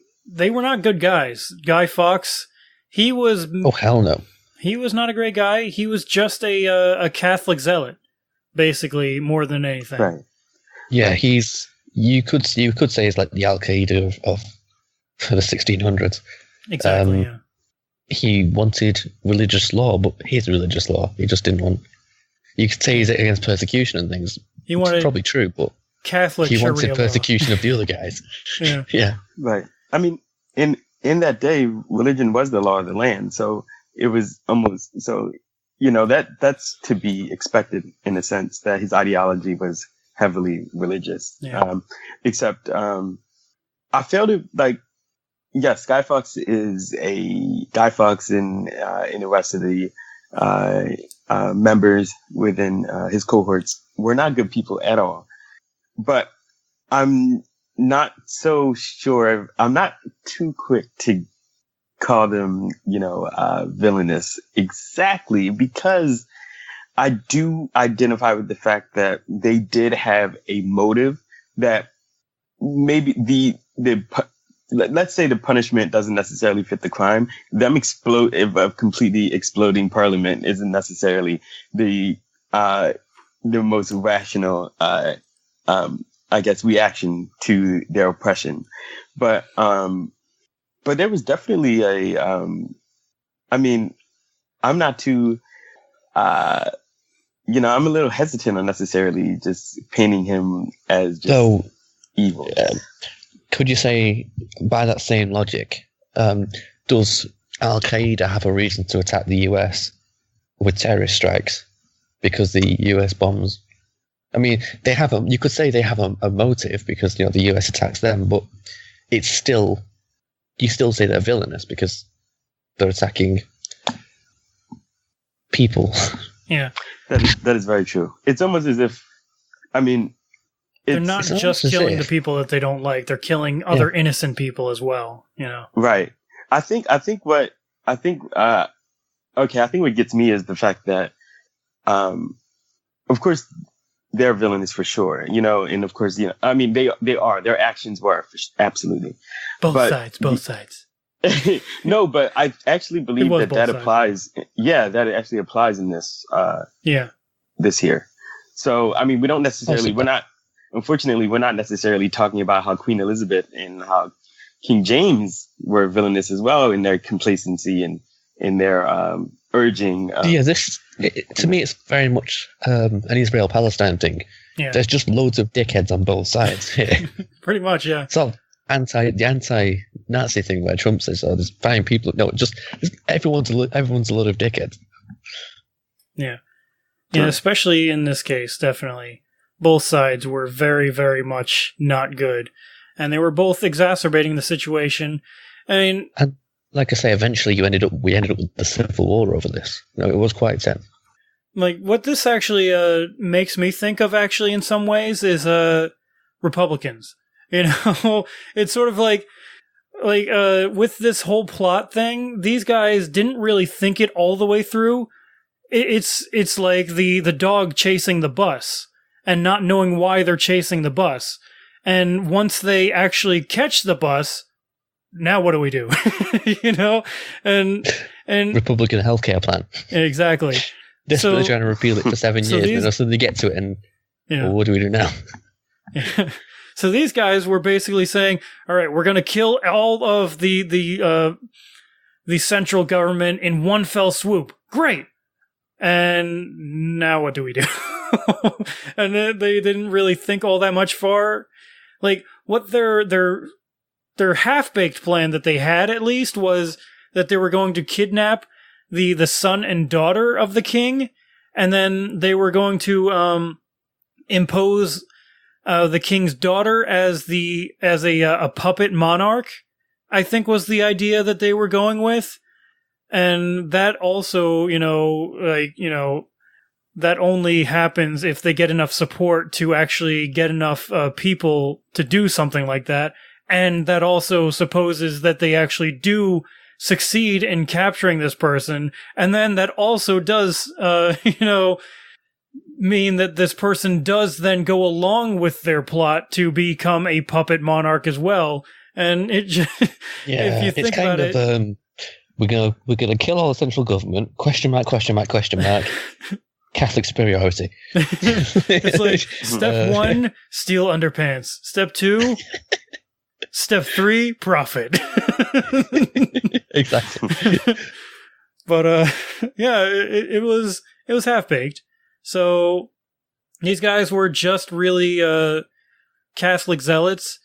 Speaker 2: were not good guys. Guy Fawkes, he was.
Speaker 3: Oh hell no.
Speaker 2: He was not a great guy. He was just a Catholic zealot, basically, more than anything.
Speaker 4: Right.
Speaker 3: Yeah, you could say he's like the Al Qaeda of the 1600s.
Speaker 2: Exactly. Yeah.
Speaker 3: He wanted religious law, but his religious law. He just didn't want. You could say he's against persecution and things.
Speaker 2: He wanted.
Speaker 3: It's probably true, but
Speaker 2: Catholic.
Speaker 3: He wanted
Speaker 2: Sharia
Speaker 3: persecution
Speaker 2: law.
Speaker 3: of the other guys.
Speaker 2: Yeah.
Speaker 3: Yeah.
Speaker 4: Right. I mean, in that day, religion was the law of the land, so it was almost so. You know, that's to be expected in a sense that his ideology was heavily religious.
Speaker 2: Yeah.
Speaker 4: Except I felt it like, yes, Guy Fawkes in the rest of the members within his cohorts were not good people at all. But I'm not so sure. I'm not too quick to call them, villainous exactly, because I do identify with the fact that they did have a motive that maybe let's say the punishment doesn't necessarily fit the crime. Them completely exploding Parliament isn't necessarily the most rational, I guess, reaction to their oppression. But there was definitely I mean, I'm not too, I'm a little hesitant on necessarily just painting him as just evil.
Speaker 3: Could you say, by that same logic, does Al Qaeda have a reason to attack the US with terrorist strikes? Because the US bombs. I mean, you could say they have a motive because the US attacks them, but it's still, you still say they're villainous because they're attacking people.
Speaker 2: Yeah.
Speaker 4: That is very true. It's almost as if, I mean,
Speaker 2: they're not just killing the people that they don't like; they're killing other innocent people as well.
Speaker 4: Right. I think what gets me is the fact that, of course, they're villainous for sure. And of course, I mean, they are. Their actions were absolutely
Speaker 2: both sides.
Speaker 4: No, but I actually believe that applies. Yeah, that it actually applies in this. This here. So, I mean, we don't necessarily. Unfortunately, we're not necessarily talking about how Queen Elizabeth and how King James were villainous as well in their complacency and in their urging.
Speaker 3: To me, it's very much an Israel-Palestine thing.
Speaker 2: Yeah.
Speaker 3: There's just loads of dickheads on both sides here.
Speaker 2: Pretty much, yeah.
Speaker 3: It's all the anti-Nazi thing where Trump says, "Oh, there's fine people." No, everyone's a load of dickheads.
Speaker 2: Yeah. Yeah, especially in this case, definitely. Both sides were very, very much not good. And they were both exacerbating the situation. I mean...
Speaker 3: And like I say, eventually we ended up with the Civil War over this. It was quite tense.
Speaker 2: Like, what this actually makes me think of, actually, in some ways, is Republicans. You know? It's sort of like with this whole plot thing, these guys didn't really think it all the way through. It's like the dog chasing the bus and not knowing why they're chasing the bus. And once they actually catch the bus, now what do we do? You know? And
Speaker 3: Republican healthcare plan.
Speaker 2: Exactly.
Speaker 3: Desperately trying to repeal it for 7 years, and suddenly get to it, and well, what do we do now?
Speaker 2: Yeah. So these guys were basically saying, all right, we're going to kill all of the central government in one fell swoop. Great. And now what do we do? And they didn't really think all that much far. Like, what their half-baked plan that they had, at least, was that they were going to kidnap the son and daughter of the king, and then they were going to impose the king's daughter as a puppet monarch, I think was the idea that they were going with. And that also, that only happens if they get enough support to actually get enough people to do something like that. And that also supposes that they actually do succeed in capturing this person. And then that also does, mean that this person does then go along with their plot to become a puppet monarch as well. And it just, if you think about it,
Speaker 3: we're gonna kill all the central government. Question mark. Catholic superiority.
Speaker 2: It's like step 1, steal underpants. Step 2, step 3, profit.
Speaker 3: Exactly.
Speaker 2: But it was half baked. So these guys were just really Catholic zealots,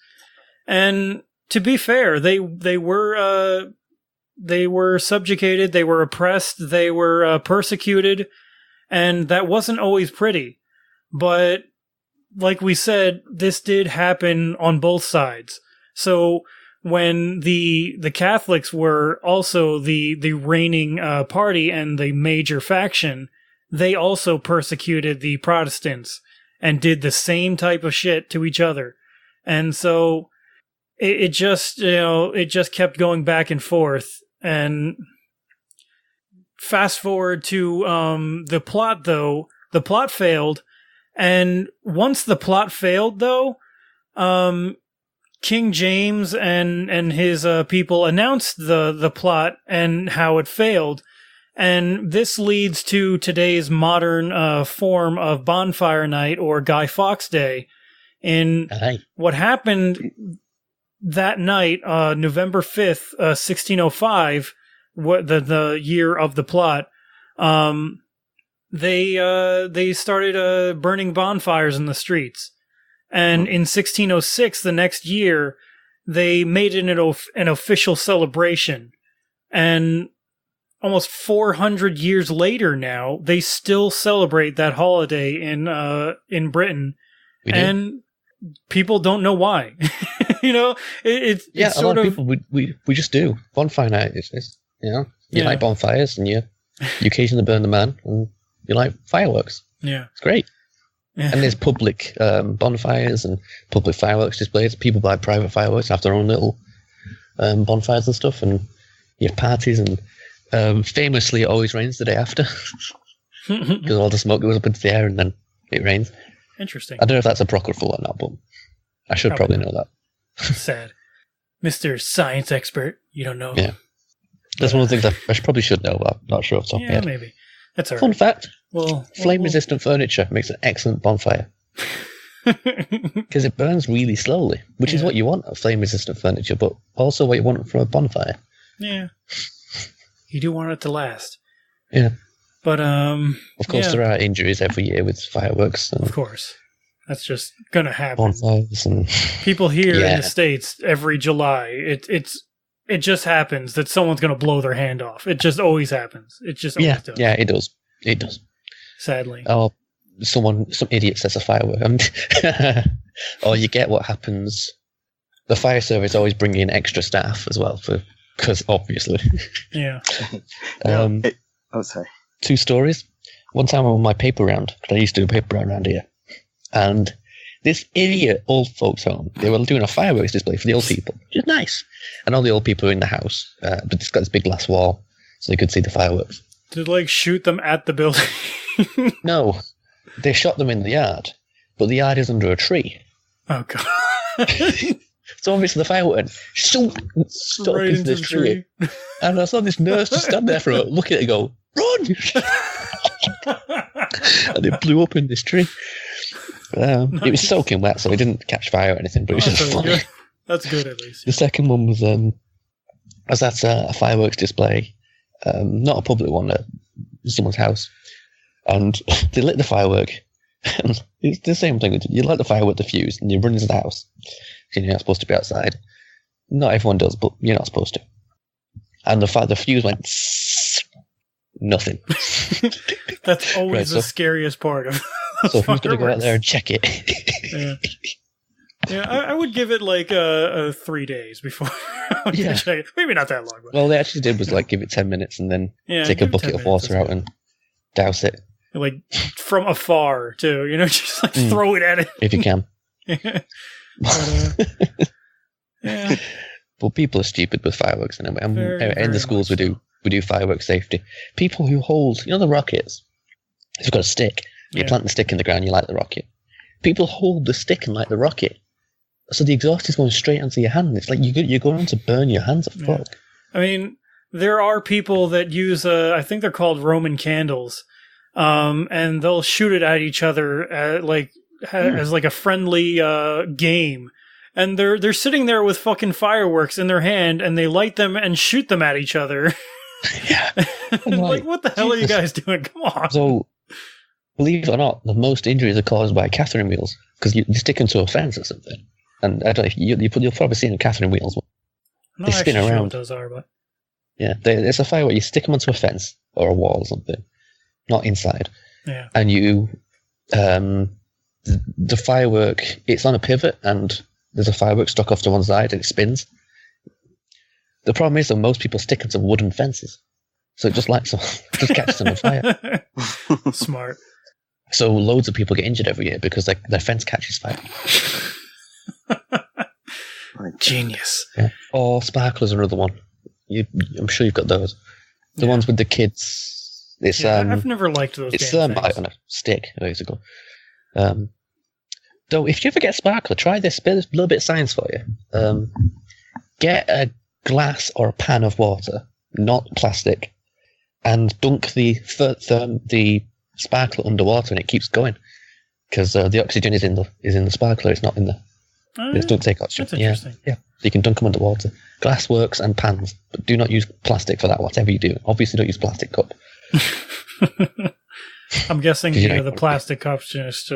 Speaker 2: and to be fair, they were subjugated, they were oppressed, they were persecuted, and that wasn't always pretty. But like we said, this did happen on both sides. So when the Catholics were also the reigning party and the major faction, they also persecuted the Protestants and did the same type of shit to each other. And so it just kept going back and forth. And fast forward to the plot, though. The plot failed. And once the plot failed, though, King James and his people announced the plot and how it failed. And this leads to today's modern form of Bonfire Night or Guy Fawkes Day. What happened that night, November 5th, 1605, the year of the plot, they started burning bonfires in the streets. And in 1606, the next year, they made it an official celebration. And almost 400 years later now, they still celebrate that holiday in Britain. And people don't know why. It's
Speaker 3: a lot of people, we just do. Bonfire night is you like bonfires, and you occasionally burn the man, and you like fireworks. Yeah. It's great. Yeah. And there's public bonfires and public fireworks displays. People buy private fireworks, have their own little bonfires and stuff, and you have parties, and famously it always rains the day after because all the smoke goes up into the air and then it rains.
Speaker 2: Interesting.
Speaker 3: I don't know if that's apocryphal or not, but I should probably know that.
Speaker 2: Sad. Mr. Science Expert, you don't know.
Speaker 3: Yeah. That's one of the things I probably should know, but I'm not sure off the top of my head.
Speaker 2: Maybe. That's all right.
Speaker 3: Fun fact. Flame-resistant furniture makes an excellent bonfire. Because it burns really slowly, which is what you want of flame-resistant furniture, but also what you want from a bonfire.
Speaker 2: Yeah. You do want it to last.
Speaker 3: Yeah.
Speaker 2: But,
Speaker 3: of course, there are injuries every year with fireworks. And
Speaker 2: of course. That's just going to happen.
Speaker 3: Bonfires and...
Speaker 2: People here in the States, every July, it just happens that someone's going to blow their hand off. It just always happens. It just always does.
Speaker 3: Yeah, it does. It does.
Speaker 2: Sadly.
Speaker 3: Or some idiot sets a firework. Or you get what happens. The fire service always bring in extra staff as well, because obviously.
Speaker 2: Yeah.
Speaker 4: Sorry.
Speaker 3: 2 stories. One time on my paper round, because I used to do a paper round around here, and this idiot old folks home, they were doing a fireworks display for the old people, which is nice. And all the old people are in the house, but it's got this big glass wall, so they could see the fireworks.
Speaker 2: Did like shoot them at the building?
Speaker 3: No, they shot them in the yard, but the yard is under a tree.
Speaker 2: Oh god!
Speaker 3: So obviously the firework went stuck
Speaker 2: right
Speaker 3: into this tree. And I saw this nurse just stand there for a look at it and go, run! And it blew up in this tree. Nice. It was soaking wet, so it didn't catch fire or anything, but it was just funny.
Speaker 2: That's good, at least.
Speaker 3: The second one was I was at a fireworks display, not a public one, at someone's house, and they lit the firework. And it's the same thing. You light the firework, the fuse, and you run into the house. You're not supposed to be outside. Not everyone does, but you're not supposed to. And the fuse went nothing.
Speaker 2: That's always the scariest part of
Speaker 3: so who's going to go out there and check it?
Speaker 2: Yeah, I would give it like 3 days before I would check it. Maybe not that long. But.
Speaker 3: Well, they actually did was like give it 10 minutes and then take a bucket of water out and douse it.
Speaker 2: Like from afar too, just like throw it at it.
Speaker 3: If you can.
Speaker 2: Yeah.
Speaker 3: But people are stupid with fireworks anyway. In the schools we do fireworks safety. People who hold, the rockets. If you've got a stick, you plant the stick in the ground, you light the rocket. People hold the stick and light the rocket. So the exhaust is going straight onto your hand. It's like you're going to burn your hands. Fuck.
Speaker 2: I mean, there are people that use, I think they're called Roman candles, and they'll shoot it at each other as like a friendly game. And they're sitting there with fucking fireworks in their hand, and they light them and shoot them at each other.
Speaker 3: Yeah.
Speaker 2: Like, what the hell are you guys doing? Come on.
Speaker 3: So, believe it or not, the most injuries are caused by Catherine wheels, because you stick them to a fence or something. And I don't know, you'll probably seen Catherine wheels.
Speaker 2: I'm
Speaker 3: they
Speaker 2: not
Speaker 3: spin
Speaker 2: actually
Speaker 3: around.
Speaker 2: Sure what those are, but
Speaker 3: yeah, it's a firework. You stick them onto a fence or a wall or something, not inside.
Speaker 2: Yeah.
Speaker 3: And you, the firework, it's on a pivot, and there's a firework stuck off to one side, and it spins. The problem is that most people stick them to wooden fences, so it just lights them, just catches them on fire.
Speaker 2: Smart.
Speaker 3: So loads of people get injured every year because their fence catches fire.
Speaker 2: Genius.
Speaker 3: Yeah. Or sparklers are another one. I'm sure you've got those. The ones with the kids. It's
Speaker 2: I've never liked those.
Speaker 3: It's thermite on a stick, basically. Though, if you ever get a sparkler, try this. A little bit of science for you. Get a glass or a pan of water, not plastic, and dunk the sparkler underwater, and it keeps going because the oxygen is in the sparkler. It's not in the. It doesn't take oxygen.
Speaker 2: That's interesting.
Speaker 3: Yeah. So you can dunk them underwater. Glass works and pans, but do not use plastic for that. Whatever you do, obviously don't use plastic cup.
Speaker 2: I'm guessing the plastic cups just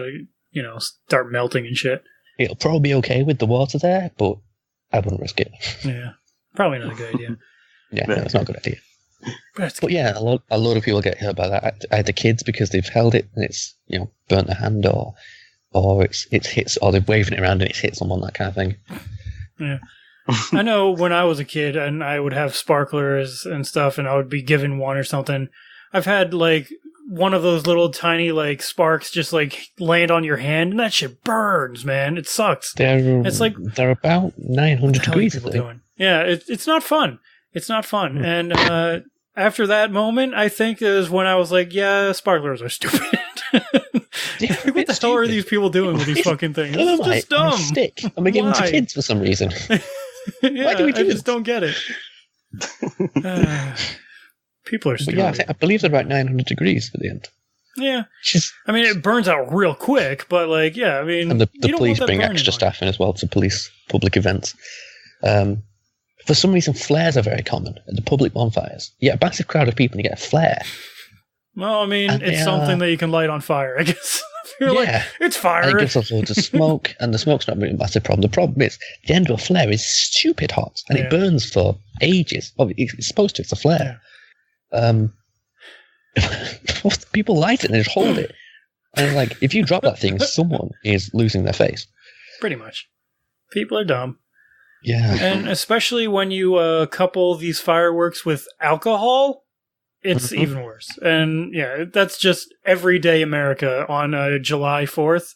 Speaker 2: start melting and shit.
Speaker 3: It'll probably be okay with the water there, but I wouldn't risk it.
Speaker 2: Yeah, probably not a good idea.
Speaker 3: No, it's not a good idea.
Speaker 2: But
Speaker 3: yeah, a lot of people get hurt by that. Either kids because they've held it and it's burnt their hand, or it's hits, or they're waving it around and it's hit someone, that kind of thing. Yeah.
Speaker 2: I know when I was a kid and I would have sparklers and stuff and I would be given one or something, I've had like one of those little tiny like sparks just like land on your hand and that shit burns, man. It sucks. It's like they're
Speaker 3: about 900 degrees.
Speaker 2: Doing? Yeah, it's not fun. It's not fun. And after that moment, I think is when I was like, yeah, sparklers are stupid. What the hell are these people doing with these fucking things? It's just dumb.
Speaker 3: Stick. I'm giving them to kids for some reason.
Speaker 2: Why do we do this? I just don't get it. People are stupid.
Speaker 3: Yeah, I believe they're about 900 degrees at the end.
Speaker 2: Yeah. I mean, it burns out real quick, but like, yeah, I mean...
Speaker 3: And the police bring extra staff in as well to police public events. For some reason, flares are very common at the public bonfires. You get a massive crowd of people and you get a flare.
Speaker 2: Well, I mean, it's something that you can light on fire, I guess. You're like, it's fire.
Speaker 3: And it gives off loads of smoke, and the smoke's not really a massive problem. The problem is, the end of a flare is stupid hot, and it burns for ages. Well, it's supposed to, it's a flare. People light it and they just hold it. And like, if you drop that thing, someone is losing their face.
Speaker 2: Pretty much. People are dumb.
Speaker 3: Yeah.
Speaker 2: And especially when you couple these fireworks with alcohol, it's even worse. And yeah, that's just everyday America on July 4th.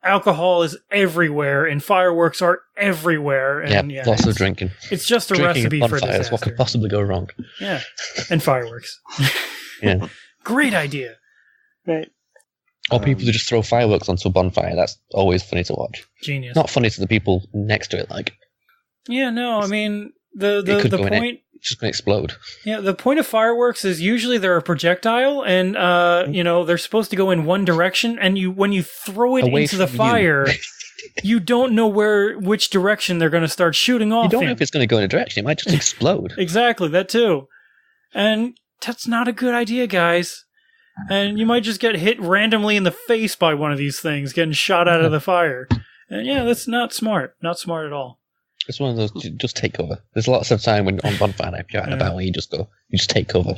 Speaker 2: Alcohol is everywhere and fireworks are everywhere. And
Speaker 3: lots of drinking.
Speaker 2: It's just a recipe for disaster.
Speaker 3: What could possibly go wrong?
Speaker 2: Yeah. And fireworks.
Speaker 3: Yeah.
Speaker 2: Great idea.
Speaker 4: Right.
Speaker 3: Or people who just throw fireworks onto a bonfire. That's always funny to watch.
Speaker 2: Genius.
Speaker 3: Not funny to the people next to it, like.
Speaker 2: Yeah, no, I mean, the point...
Speaker 3: It's just going to explode.
Speaker 2: Yeah, the point of fireworks is usually they're a projectile, and, they're supposed to go in one direction, and when you throw it into the fire, you don't know which direction they're going to start shooting off.
Speaker 3: You don't know if it's going to go in a direction. It might just explode.
Speaker 2: Exactly, that too. And that's not a good idea, guys. And you might just get hit randomly in the face by one of these things, getting shot out of the fire. And yeah, that's not smart. Not smart at all.
Speaker 3: It's one of those, just take cover. There's lots of time when on bonfire night, you're out and about, where you just take cover.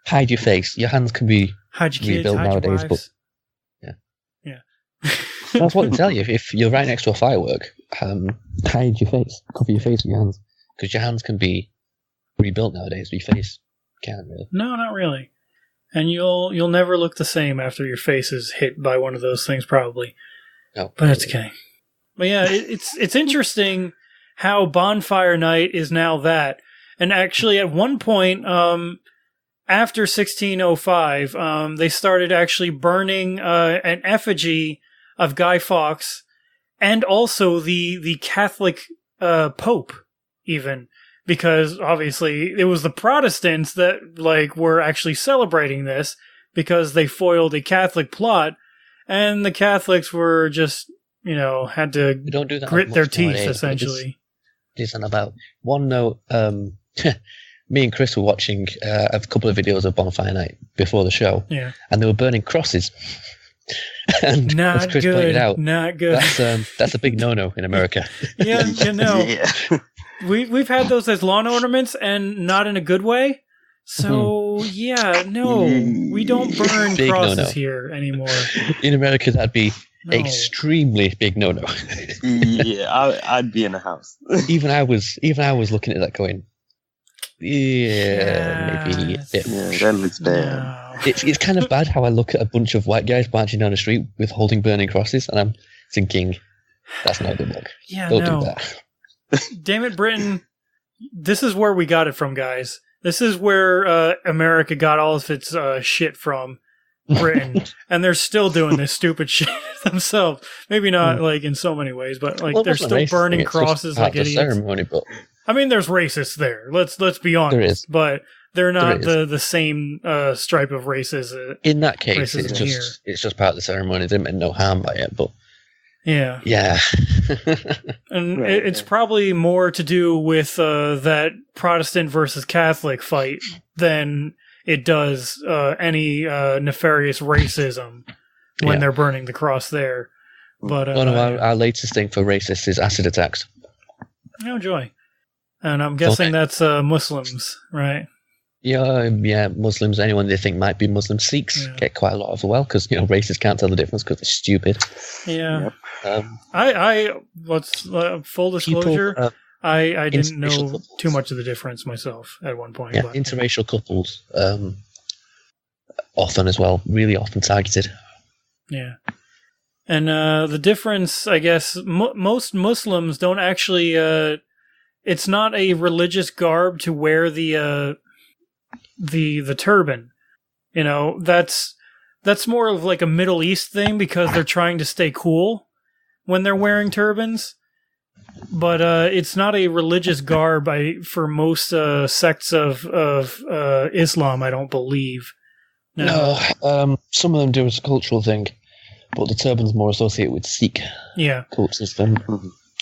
Speaker 3: Hide your face. Your hands can be rebuilt nowadays, but yeah. That's what they tell you. If you're right next to a firework, hide your face. Cover your face with your hands, because your hands can be rebuilt nowadays, but your face can't really.
Speaker 2: No, not really. And you'll never look the same after your face is hit by one of those things, probably.
Speaker 3: No,
Speaker 2: but it's okay. But yeah, it's interesting how bonfire night is now that. And actually, at one point, after 1605, they started actually burning an effigy of Guy Fawkes, and also the Catholic Pope, even, because obviously it was the Protestants that were actually celebrating this because they foiled a Catholic plot, and the Catholics were just had to grit their teeth nowadays, essentially.
Speaker 3: It isn't about one note. Me and Chris were watching a couple of videos of bonfire night before the show, and they were burning crosses. And
Speaker 2: not
Speaker 3: as Chris
Speaker 2: good.
Speaker 3: pointed out,
Speaker 2: not good.
Speaker 3: That's a big no-no in America.
Speaker 2: Yeah, we've had those as lawn ornaments, and not in a good way. So we don't burn crosses here anymore.
Speaker 3: In America, that'd be extremely big no-no.
Speaker 4: I'd be in a house.
Speaker 3: even I was looking at that going, maybe.
Speaker 4: That looks bad.
Speaker 2: No.
Speaker 3: It's kind of bad how I look at a bunch of white guys marching down the street with holding burning crosses, and I'm thinking, that's not a good look.
Speaker 2: Yeah,
Speaker 3: Don't do that.
Speaker 2: Damn it, Britain. This is where we got it from, guys. This is where America got all of its shit from. Britain, and they're still doing this stupid shit themselves. Maybe not in so many ways, but they're still burning crosses like idiots.
Speaker 3: Ceremony, but
Speaker 2: I mean, there's racists there. Let's be honest.
Speaker 3: There is,
Speaker 2: but they're not the same stripe of races.
Speaker 3: In that case, it's just part of the ceremony. They meant no harm by it, but yeah.
Speaker 2: And it's probably more to do with that Protestant versus Catholic fight than it does any nefarious racism when they're burning the cross there. But
Speaker 3: one of our latest thing for racists is acid attacks.
Speaker 2: Oh, joy. And I'm guessing that's Muslims, right?
Speaker 3: Yeah, Muslims, anyone they think might be Muslim. Sikhs get quite a lot as well, because racists can't tell the difference because they're stupid.
Speaker 2: Yeah. Full disclosure, I didn't know too much of the difference myself at one point.
Speaker 3: Yeah, interracial couples, often as well, really often targeted.
Speaker 2: Yeah. And the difference, I guess, most Muslims don't actually, it's not a religious garb to wear the turban. That's more of like a Middle East thing because they're trying to stay cool when they're wearing turbans. but it's not a religious garb for most sects of Islam, I don't believe.
Speaker 3: No, some of them do as a cultural thing, but the turban's more associated with Sikh cult system.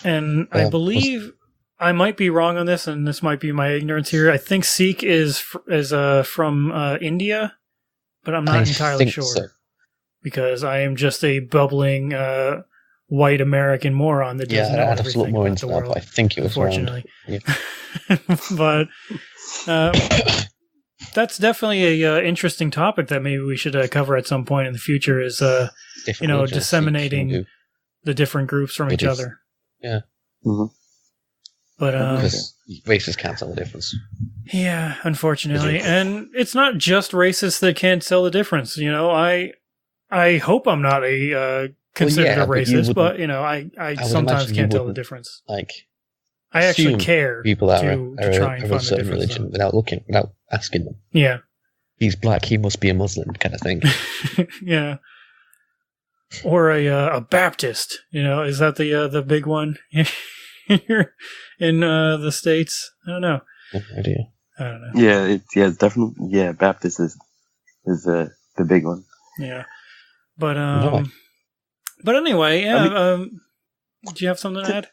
Speaker 2: And I believe, I might be wrong on this, and this might be my ignorance here. I think Sikh is from India, but I'm not entirely sure. So. Because I am just a bubbling white American moron that doesn't know everything about more into the world.
Speaker 3: I think it was
Speaker 2: unfortunately. But that's definitely a interesting topic that maybe we should cover at some point in the future. Is disseminating the different groups from each other.
Speaker 3: Yeah.
Speaker 4: Mm-hmm.
Speaker 2: But
Speaker 3: because racists can't tell the difference.
Speaker 2: Yeah, unfortunately, and it's not just racists that can't tell the difference. I hope I'm not considered a racist, but I sometimes can't tell the difference.
Speaker 3: Like,
Speaker 2: I actually care
Speaker 3: people that
Speaker 2: to try and find the difference
Speaker 3: religion without asking them.
Speaker 2: Yeah,
Speaker 3: he's black, he must be a Muslim, kind of thing.
Speaker 2: Yeah, or a Baptist. Is that the big one here in the States? I don't know.
Speaker 3: No idea.
Speaker 2: I don't know.
Speaker 4: Yeah, it's definitely. Yeah, Baptist is the big one.
Speaker 2: Yeah. But anyway, do you have something to add?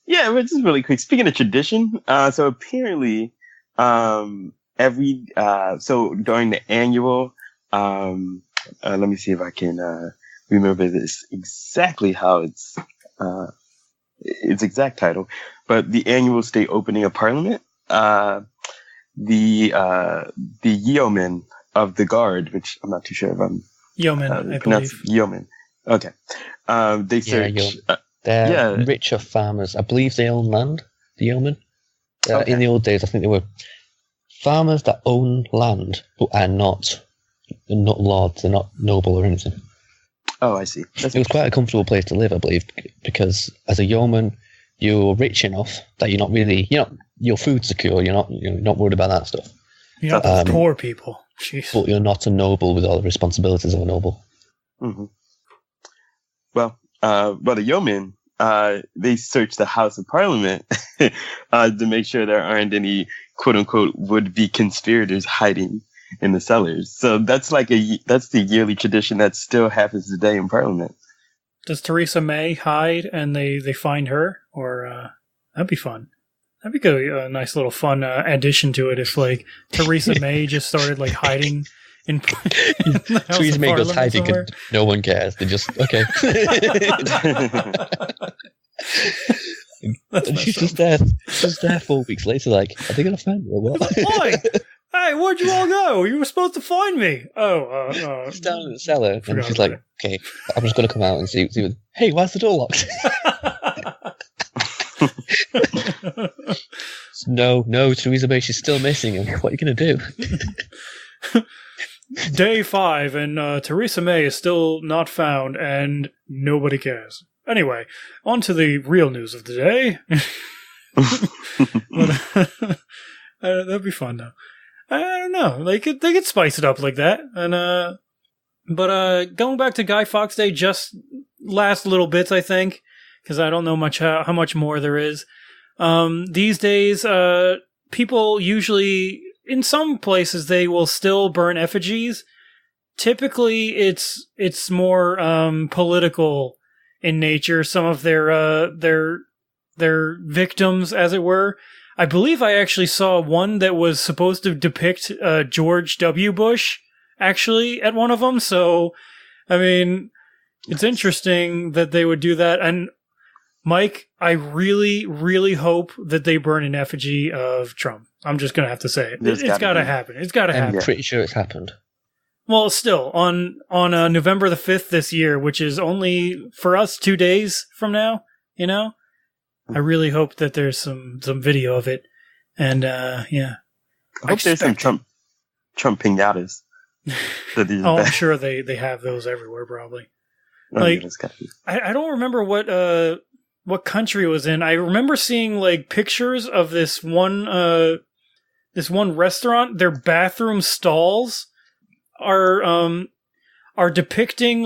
Speaker 4: Yeah, but just really quick. Speaking of tradition, so apparently, during the annual, let me see if I can remember this exactly how its exact title, but the annual state opening of Parliament, the yeomen of the guard, which I'm not too sure if I'm
Speaker 2: yeomen, I believe.
Speaker 4: Yeomen. Okay. They search.
Speaker 3: They're richer farmers. I believe they own land. The yeomen. In the old days, I think they were farmers that own land, but are not lords. They're not noble or anything.
Speaker 4: Oh, I see.
Speaker 3: It was quite a comfortable place to live, I believe, because as a yeoman, you're rich enough that you're not really, your food's secure. You're not worried about that stuff.
Speaker 2: You're not poor people. Jeez.
Speaker 3: But you're not a noble with all the responsibilities of a noble.
Speaker 4: Mm-hmm. Well, the yeomen, they search the House of Parliament to make sure there aren't any quote-unquote would-be conspirators hiding in the cellars. So that's that's the yearly tradition that still happens today in Parliament.
Speaker 2: Does Theresa May hide and they find her? Or that'd be fun. That'd be good. A nice little fun addition to it if Theresa May just started hiding in the House
Speaker 3: Theresa
Speaker 2: of
Speaker 3: May goes
Speaker 2: Parliament
Speaker 3: hiding
Speaker 2: somewhere.
Speaker 3: and no one cares. They just okay. And she's just there. She's there 4 weeks later. Are they gonna find me or what?
Speaker 2: Oi! Hey, where'd you all go? You were supposed to find me. Oh,
Speaker 3: she's down in the cellar, and she's like, "Okay, I'm just gonna come out and see what hey, why's the door locked?" No, Theresa May, she's still missing. And what are you going to do?
Speaker 2: Day 5, and Theresa May is still not found, and nobody cares. Anyway, on to the real news of the day. But, that'd be fun, though. I don't know. They could spice it up like that. And but going back to Guy Fawkes Day, just last little bits, I think, because I don't know how much more there is. These days, people usually, in some places, they will still burn effigies. Typically, it's more political in nature. Some of their victims, as it were. I believe I actually saw one that was supposed to depict George W. Bush, actually, at one of them. So, I mean, it's interesting that they would do that. And Mike, I really, really hope that they burn an effigy of Trump. I'm just going to have to say it. It's got to happen. It's got to happen.
Speaker 3: I'm pretty sure it's happened.
Speaker 2: Well, still, on November the 5th this year, which is only, for us, 2 days from now, I really hope that there's some video of it. And, yeah.
Speaker 4: I hope there's some Trump pinatas.
Speaker 2: I'm sure they have those everywhere, probably. I don't remember what country it was in. I remember seeing pictures of this one restaurant. Their bathroom stalls are depicting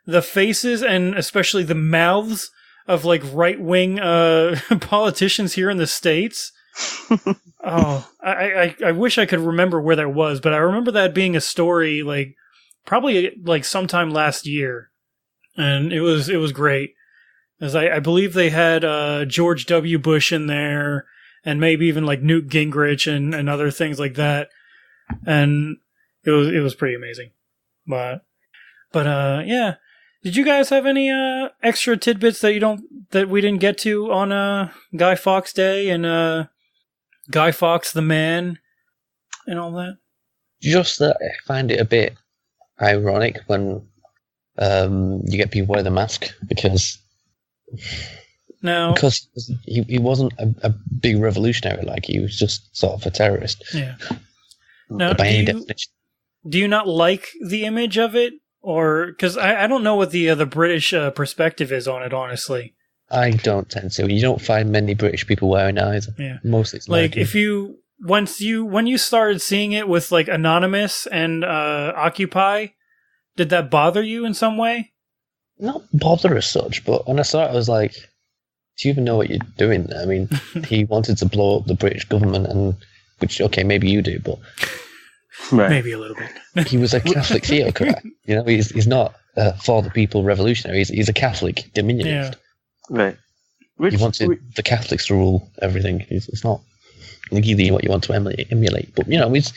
Speaker 2: the faces and especially the mouths of like right-wing politicians here in the States. Oh, I wish I could remember where that was, but I remember that being a story like probably like sometime last year, and it was great. As I believe they had George W. Bush in there, and maybe even like Newt Gingrich and other things like that, and it was pretty amazing. But yeah. Did you guys have any extra tidbits that we didn't get to on Guy Fawkes Day and Guy Fawkes the Man and all that?
Speaker 3: Just that I find it a bit ironic when you get people wear the mask because he wasn't a big revolutionary, like he was just sort of a terrorist.
Speaker 2: Yeah. Now,
Speaker 3: by any definition.
Speaker 2: Do you not like the image of it? Or, because I don't know what the British perspective is on it, honestly.
Speaker 3: I don't tend to. You don't find many British people wearing it either.
Speaker 2: Yeah.
Speaker 3: Mostly it's
Speaker 2: like, when you started seeing it with, like, Anonymous and Occupy, did that bother you in some way?
Speaker 3: Not bother as such, but when I saw it, I was like, do you even know what you're doing there? I mean, he wanted to blow up the British government, which, okay, maybe you do, but...
Speaker 4: Right.
Speaker 2: Maybe a little bit.
Speaker 3: He was a Catholic theocrat. You know, he's not for the people revolutionary. He's a Catholic dominionist.
Speaker 2: Yeah.
Speaker 4: Right.
Speaker 3: He wanted the Catholics to rule everything. It's not really what you want to emulate. But, you know, it's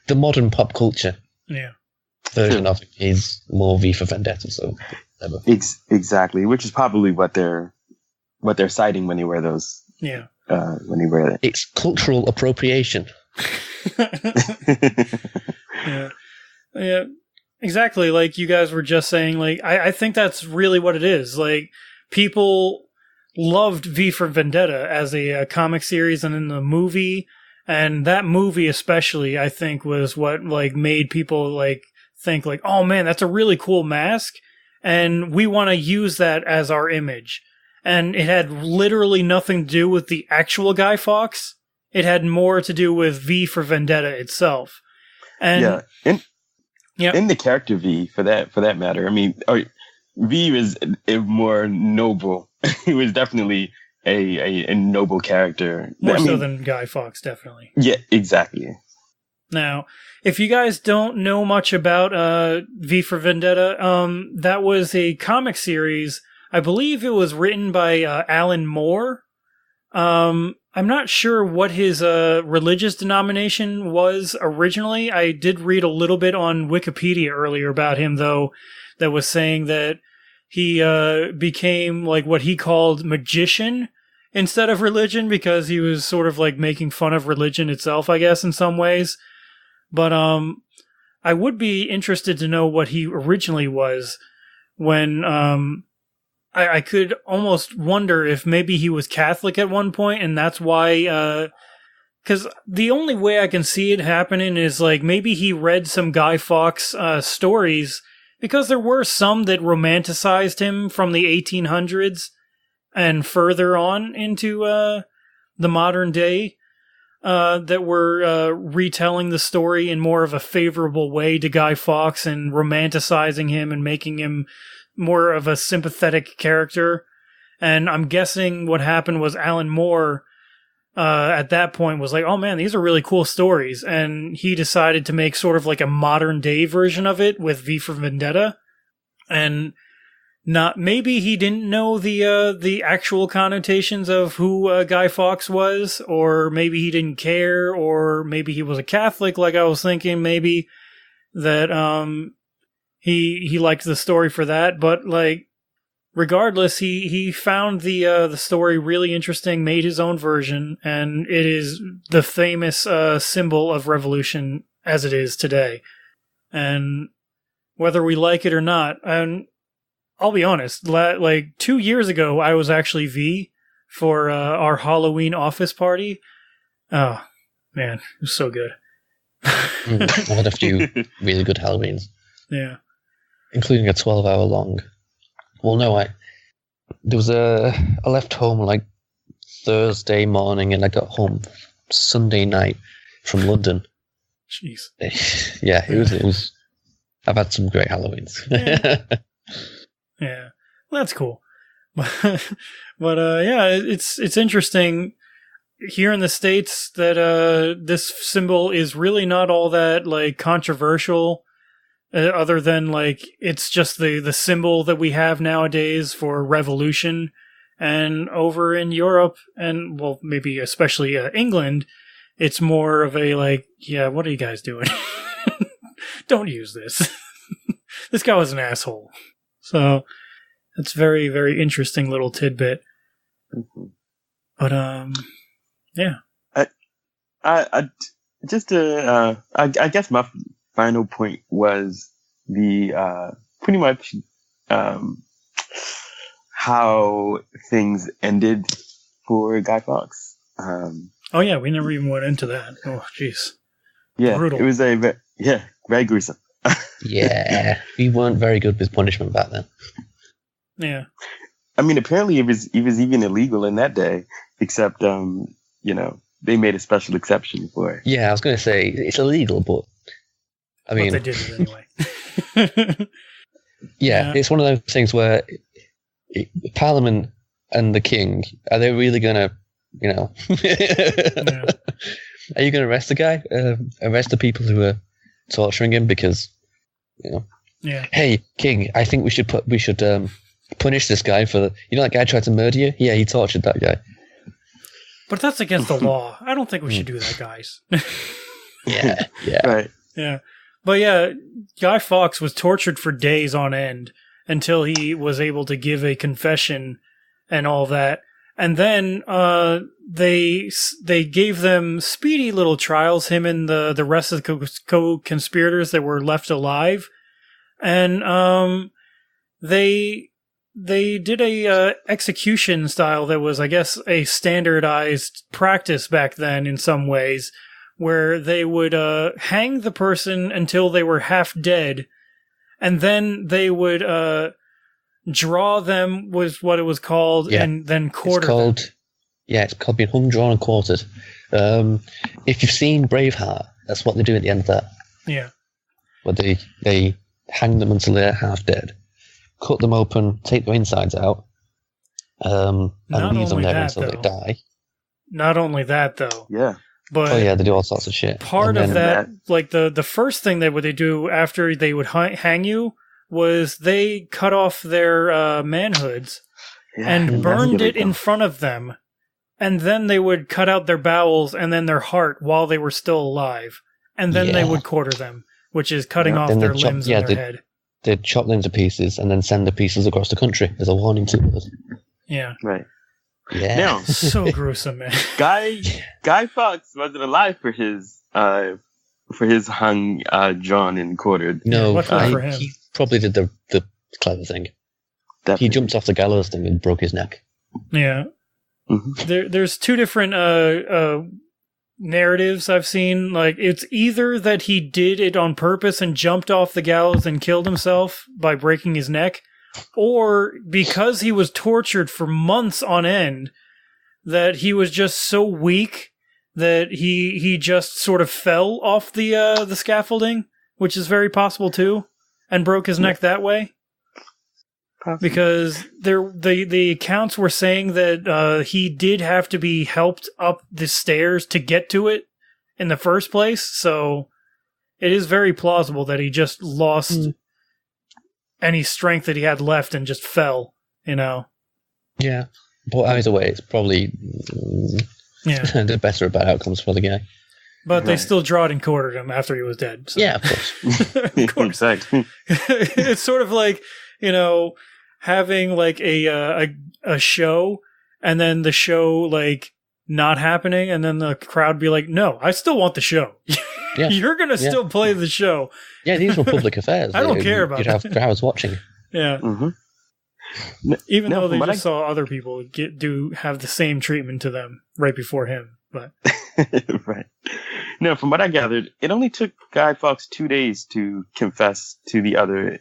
Speaker 3: the modern pop culture version of it is more V for Vendetta. So,
Speaker 4: exactly. Which is probably what they're citing when you wear those.
Speaker 2: Yeah.
Speaker 4: When you wear that.
Speaker 3: It's cultural appropriation.
Speaker 2: Yeah, exactly. Like you guys were just saying, like I think that's really what it is. Like people loved V for Vendetta as a comic series and in the movie, and that movie especially, I think, was what like made people like think like, oh man, that's a really cool mask, and we want to use that as our image. And it had literally nothing to do with the actual Guy Fawkes. It had more to do with V for Vendetta itself. And in the character V, for that matter, I mean, V is a more noble. He was definitely a noble character. More so than Guy Fawkes, definitely.
Speaker 4: Yeah, exactly.
Speaker 2: Now, if you guys don't know much about V for Vendetta, that was a comic series. I believe it was written by Alan Moore. I'm not sure what his religious denomination was originally. I did read a little bit on Wikipedia earlier about him, though, that was saying that he became like what he called magician instead of religion because he was sort of like making fun of religion itself, I guess, in some ways. But I would be interested to know what he originally was when... I could almost wonder if maybe he was Catholic at one point, and that's why, because the only way I can see it happening is like maybe he read some Guy Fawkes stories, because there were some that romanticized him from the 1800s and further on into the modern day, that were retelling the story in more of a favorable way to Guy Fawkes and romanticizing him and making him more of a sympathetic character. And I'm guessing what happened was Alan Moore at that point was like, oh man, these are really cool stories, and he decided to make sort of like a modern day version of it with V for Vendetta. And maybe he didn't know the actual connotations of who Guy Fawkes was, or maybe he didn't care, or maybe he was a Catholic, like I was thinking maybe that He liked the story for that, but like, regardless, he found the story really interesting, made his own version, and it is the famous symbol of revolution as it is today. And whether we like it or not, and I'll be honest, like 2 years ago, I was actually V for our Halloween office party. Oh man, it was so good.
Speaker 3: I had a few really good Halloweens.
Speaker 2: Yeah.
Speaker 3: Including a 12-hour long. Well, no, I left home like Thursday morning and I got home Sunday night from London.
Speaker 2: Jeez.
Speaker 3: Yeah, it was. I've had some great Halloweens.
Speaker 2: Yeah, well, that's cool. But yeah, it's interesting here in the States that this symbol is really not all that like controversial, other than like it's just the symbol that we have nowadays for revolution. And over in Europe, and well, maybe especially England, it's more of a like, yeah, what are you guys doing? Don't use this. This guy was an asshole. So it's very, very interesting little tidbit.
Speaker 4: Mm-hmm.
Speaker 2: But yeah.
Speaker 4: I guess my final point was the pretty much how things ended for Guy Fawkes.
Speaker 2: Oh yeah, we never even went into that. Oh jeez.
Speaker 4: Yeah,
Speaker 2: brutal.
Speaker 4: It was very gruesome.
Speaker 3: Yeah, we weren't very good with punishment back then.
Speaker 2: Yeah.
Speaker 4: I mean, apparently it was even illegal in that day, except they made a special exception for it.
Speaker 3: Yeah, I was going to say it's illegal, but I mean,
Speaker 2: but they did it anyway.
Speaker 3: yeah, it's one of those things where Parliament and the King, are they really going to,
Speaker 2: Yeah.
Speaker 3: Are you going to arrest the guy? Arrest the people who are torturing him because,
Speaker 2: Yeah.
Speaker 3: Hey, King, I think we should punish this guy for that guy tried to murder you? Yeah, he tortured that guy.
Speaker 2: But that's against the law. I don't think we should do that, guys.
Speaker 3: Yeah.
Speaker 4: Right.
Speaker 2: Yeah. But yeah, Guy Fawkes was tortured for days on end until he was able to give a confession and all that. And then they gave them speedy little trials, him and the rest of the co-conspirators that were left alive. And they did a execution style that was, I guess, a standardized practice back then in some ways, where they would hang the person until they were half dead, and then they would draw them, was what it was called, and then quarter them.
Speaker 3: Yeah, it's called being hung, drawn, and quartered. If you've seen Braveheart, that's what they do at the end of that.
Speaker 2: Yeah.
Speaker 3: Where they hang them until they're half dead, cut them open, take their insides out, and leave them there until they die.
Speaker 2: Not only that, though.
Speaker 4: Yeah.
Speaker 2: But
Speaker 3: they do all sorts of shit.
Speaker 2: Part of that, like the first thing that they do after they would hang you was they cut off their manhoods and burned it in front of them. And then they would cut out their bowels and then their heart while they were still alive. And then they would quarter them, which is cutting off their limbs and their head.
Speaker 3: They'd chop them to pieces and then send the pieces across the country as a warning to others.
Speaker 2: Yeah.
Speaker 4: Right.
Speaker 3: Yeah.
Speaker 4: Now,
Speaker 2: so gruesome, man.
Speaker 4: Guy Fawkes wasn't alive for his hung, drawn, and quartered.
Speaker 3: No,
Speaker 2: for him.
Speaker 3: He probably did the clever thing.
Speaker 4: Definitely.
Speaker 3: He jumped off the gallows thing and broke his neck.
Speaker 2: Yeah.
Speaker 4: Mm-hmm.
Speaker 2: There's two different narratives I've seen. Like, it's either that he did it on purpose and jumped off the gallows and killed himself by breaking his neck, or because he was tortured for months on end, that he was just so weak that he just sort of fell off the scaffolding, which is very possible too, and broke his neck that way. Because the accounts were saying that he did have to be helped up the stairs to get to it in the first place, so it is very plausible that he just lost any strength that he had left and just fell,
Speaker 3: Yeah. But either way, it's probably the better of bad outcomes for the guy.
Speaker 2: But they still drawed and quartered him after he was dead. So.
Speaker 3: Yeah, of course.
Speaker 2: Of course.
Speaker 4: Exactly.
Speaker 2: It's sort of like, having like a show and then the show like not happening and then the crowd be like, no, I still want the show.
Speaker 3: Yeah.
Speaker 2: You're going to still play the show.
Speaker 3: Yeah, these were public affairs.
Speaker 2: I don't care about
Speaker 3: You'd have crowds watching.
Speaker 2: Yeah.
Speaker 4: Mm-hmm.
Speaker 2: Even though they just saw other people have the same treatment to them right before him. But
Speaker 4: right. No, from what I gathered, it only took Guy Fawkes 2 days to confess to the other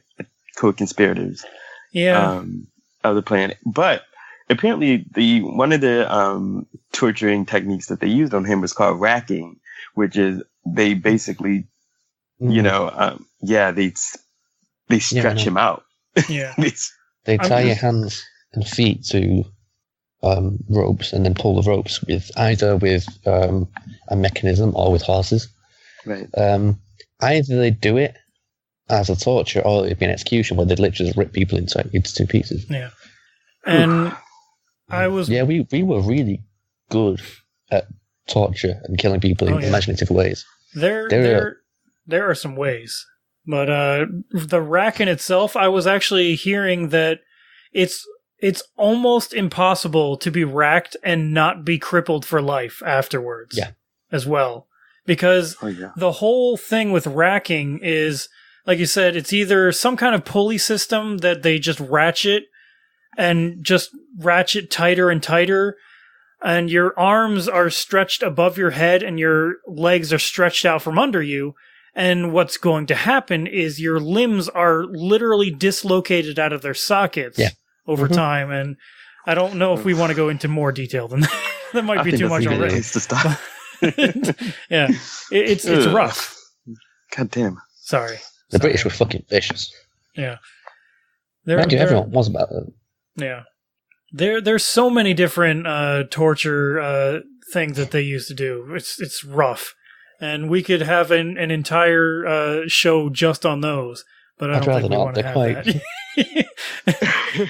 Speaker 4: co-conspirators.
Speaker 2: Yeah.
Speaker 4: Of the plan. But apparently one of the torturing techniques that they used on him was called racking, which is they basically, they stretch him out.
Speaker 2: Yeah.
Speaker 3: They tie your hands and feet to ropes and then pull the ropes either with a mechanism or with horses.
Speaker 4: Right.
Speaker 3: Either they do it as a torture or it'd be an execution where they'd literally just rip people into 2 pieces.
Speaker 2: Yeah. And I was...
Speaker 3: Yeah, we were really good at torture and killing people in imaginative ways.
Speaker 2: There are some ways. But the rack in itself, I was actually hearing that it's almost impossible to be racked and not be crippled for life afterwards.
Speaker 3: Yeah.
Speaker 2: As well. Because the whole thing with racking is, like you said, it's either some kind of pulley system that they just ratchet tighter and tighter, and your arms are stretched above your head and your legs are stretched out from under you. And what's going to happen is your limbs are literally dislocated out of their sockets over time. And I don't know if we want to go into more detail than that. That might be too much already.
Speaker 4: To stop.
Speaker 2: Yeah, it's rough.
Speaker 4: God damn.
Speaker 2: Sorry.
Speaker 3: The British were fucking vicious.
Speaker 2: Yeah.
Speaker 3: Everyone was about it.
Speaker 2: Yeah. There's so many different torture things that they used to do. It's rough. And we could have an entire show just on those. But I don't think we want to have that.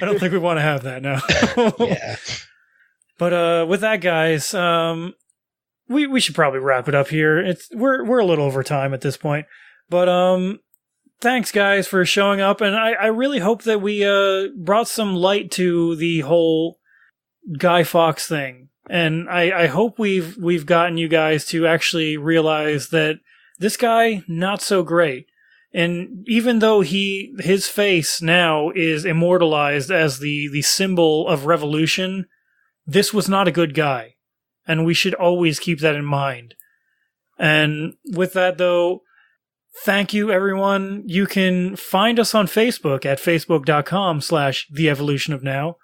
Speaker 2: I don't think we want to have that now.
Speaker 3: Yeah.
Speaker 2: But with that, guys, we should probably wrap it up here. We're a little over time at this point. But thanks, guys, for showing up. And I really hope that we brought some light to the whole Guy Fawkes thing. And I hope we've gotten you guys to actually realize that this guy, not so great. And even though his face now is immortalized as the symbol of revolution, this was not a good guy. And we should always keep that in mind. And with that, though, thank you, everyone. You can find us on Facebook at facebook.com/theevolutionofnow.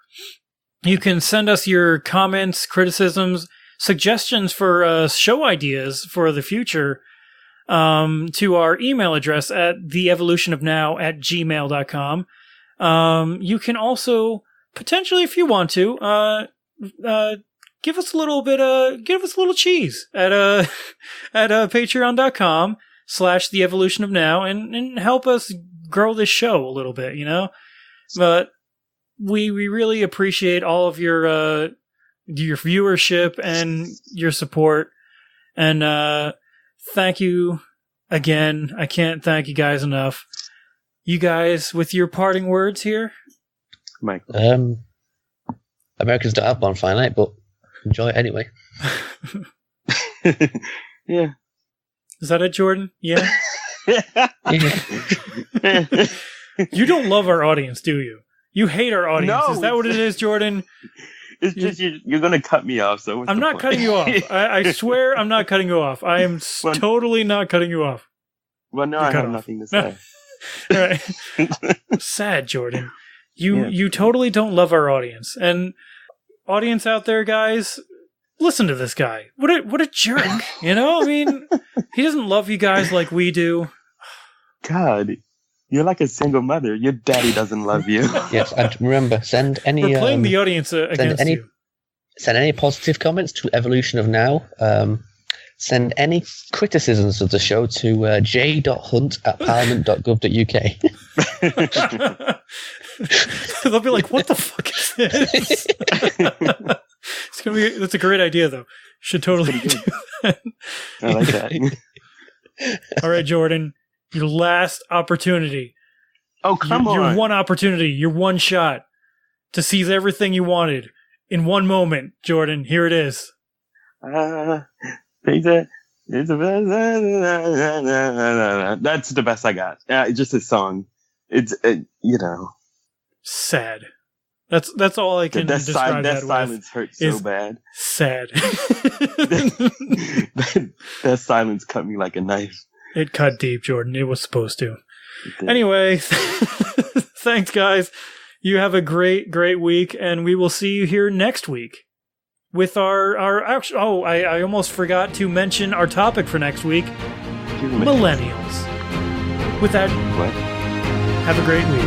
Speaker 2: You can send us your comments, criticisms, suggestions for show ideas for the future to our email address at theevolutionofnow@gmail.com. You can also, potentially, if you want to, give us a little cheese at patreon.com/theevolutionofnow and help us grow this show a little bit, But we really appreciate all of your viewership and your support. And thank you again. I can't thank you guys enough. You guys, with your parting words here?
Speaker 4: Michael.
Speaker 3: Americans don't have bonfire night, but enjoy it anyway.
Speaker 4: Yeah.
Speaker 2: Is that it, Jordan? Yeah? You don't love our audience, do you? You hate our audience.
Speaker 4: No,
Speaker 2: is that what it is, Jordan?
Speaker 4: It's just you're going to cut me off. So
Speaker 2: I'm not cutting you off. I swear I'm not cutting you off. I am totally not cutting you off.
Speaker 4: Well, no, I have nothing to say.
Speaker 2: All right. Sad, Jordan. You totally don't love our audience. And audience out there, guys, listen to this guy. What a jerk. I mean, he doesn't love you guys like we do.
Speaker 4: God, you're like a single mother. Your daddy doesn't love you.
Speaker 3: Yes, and remember, send any...
Speaker 2: We're playing the audience against you.
Speaker 3: Send any positive comments to Evolution of Now. Send any criticisms of the show to j.hunt@parliament.gov.uk.
Speaker 2: They'll be like, what the fuck is this? That's a great idea, though. Should totally do that.
Speaker 4: I like that.
Speaker 2: All right, Jordan. Your last opportunity.
Speaker 4: Oh, come on.
Speaker 2: Your one opportunity, your one shot to seize everything you wanted in one moment, Jordan. Here it is.
Speaker 4: That's the best I got. Just a song. It's,
Speaker 2: sad. That's all I can describe that
Speaker 4: silence hurts so bad.
Speaker 2: Sad.
Speaker 4: That silence cut me like a knife.
Speaker 2: It cut deep, Jordan. It was supposed to. Anyway, thanks, guys. You have a great, great week, and we will see you here next week with our actual. Oh, I almost forgot to mention our topic for next week: millennials. With that,
Speaker 4: what?
Speaker 2: Have a great week.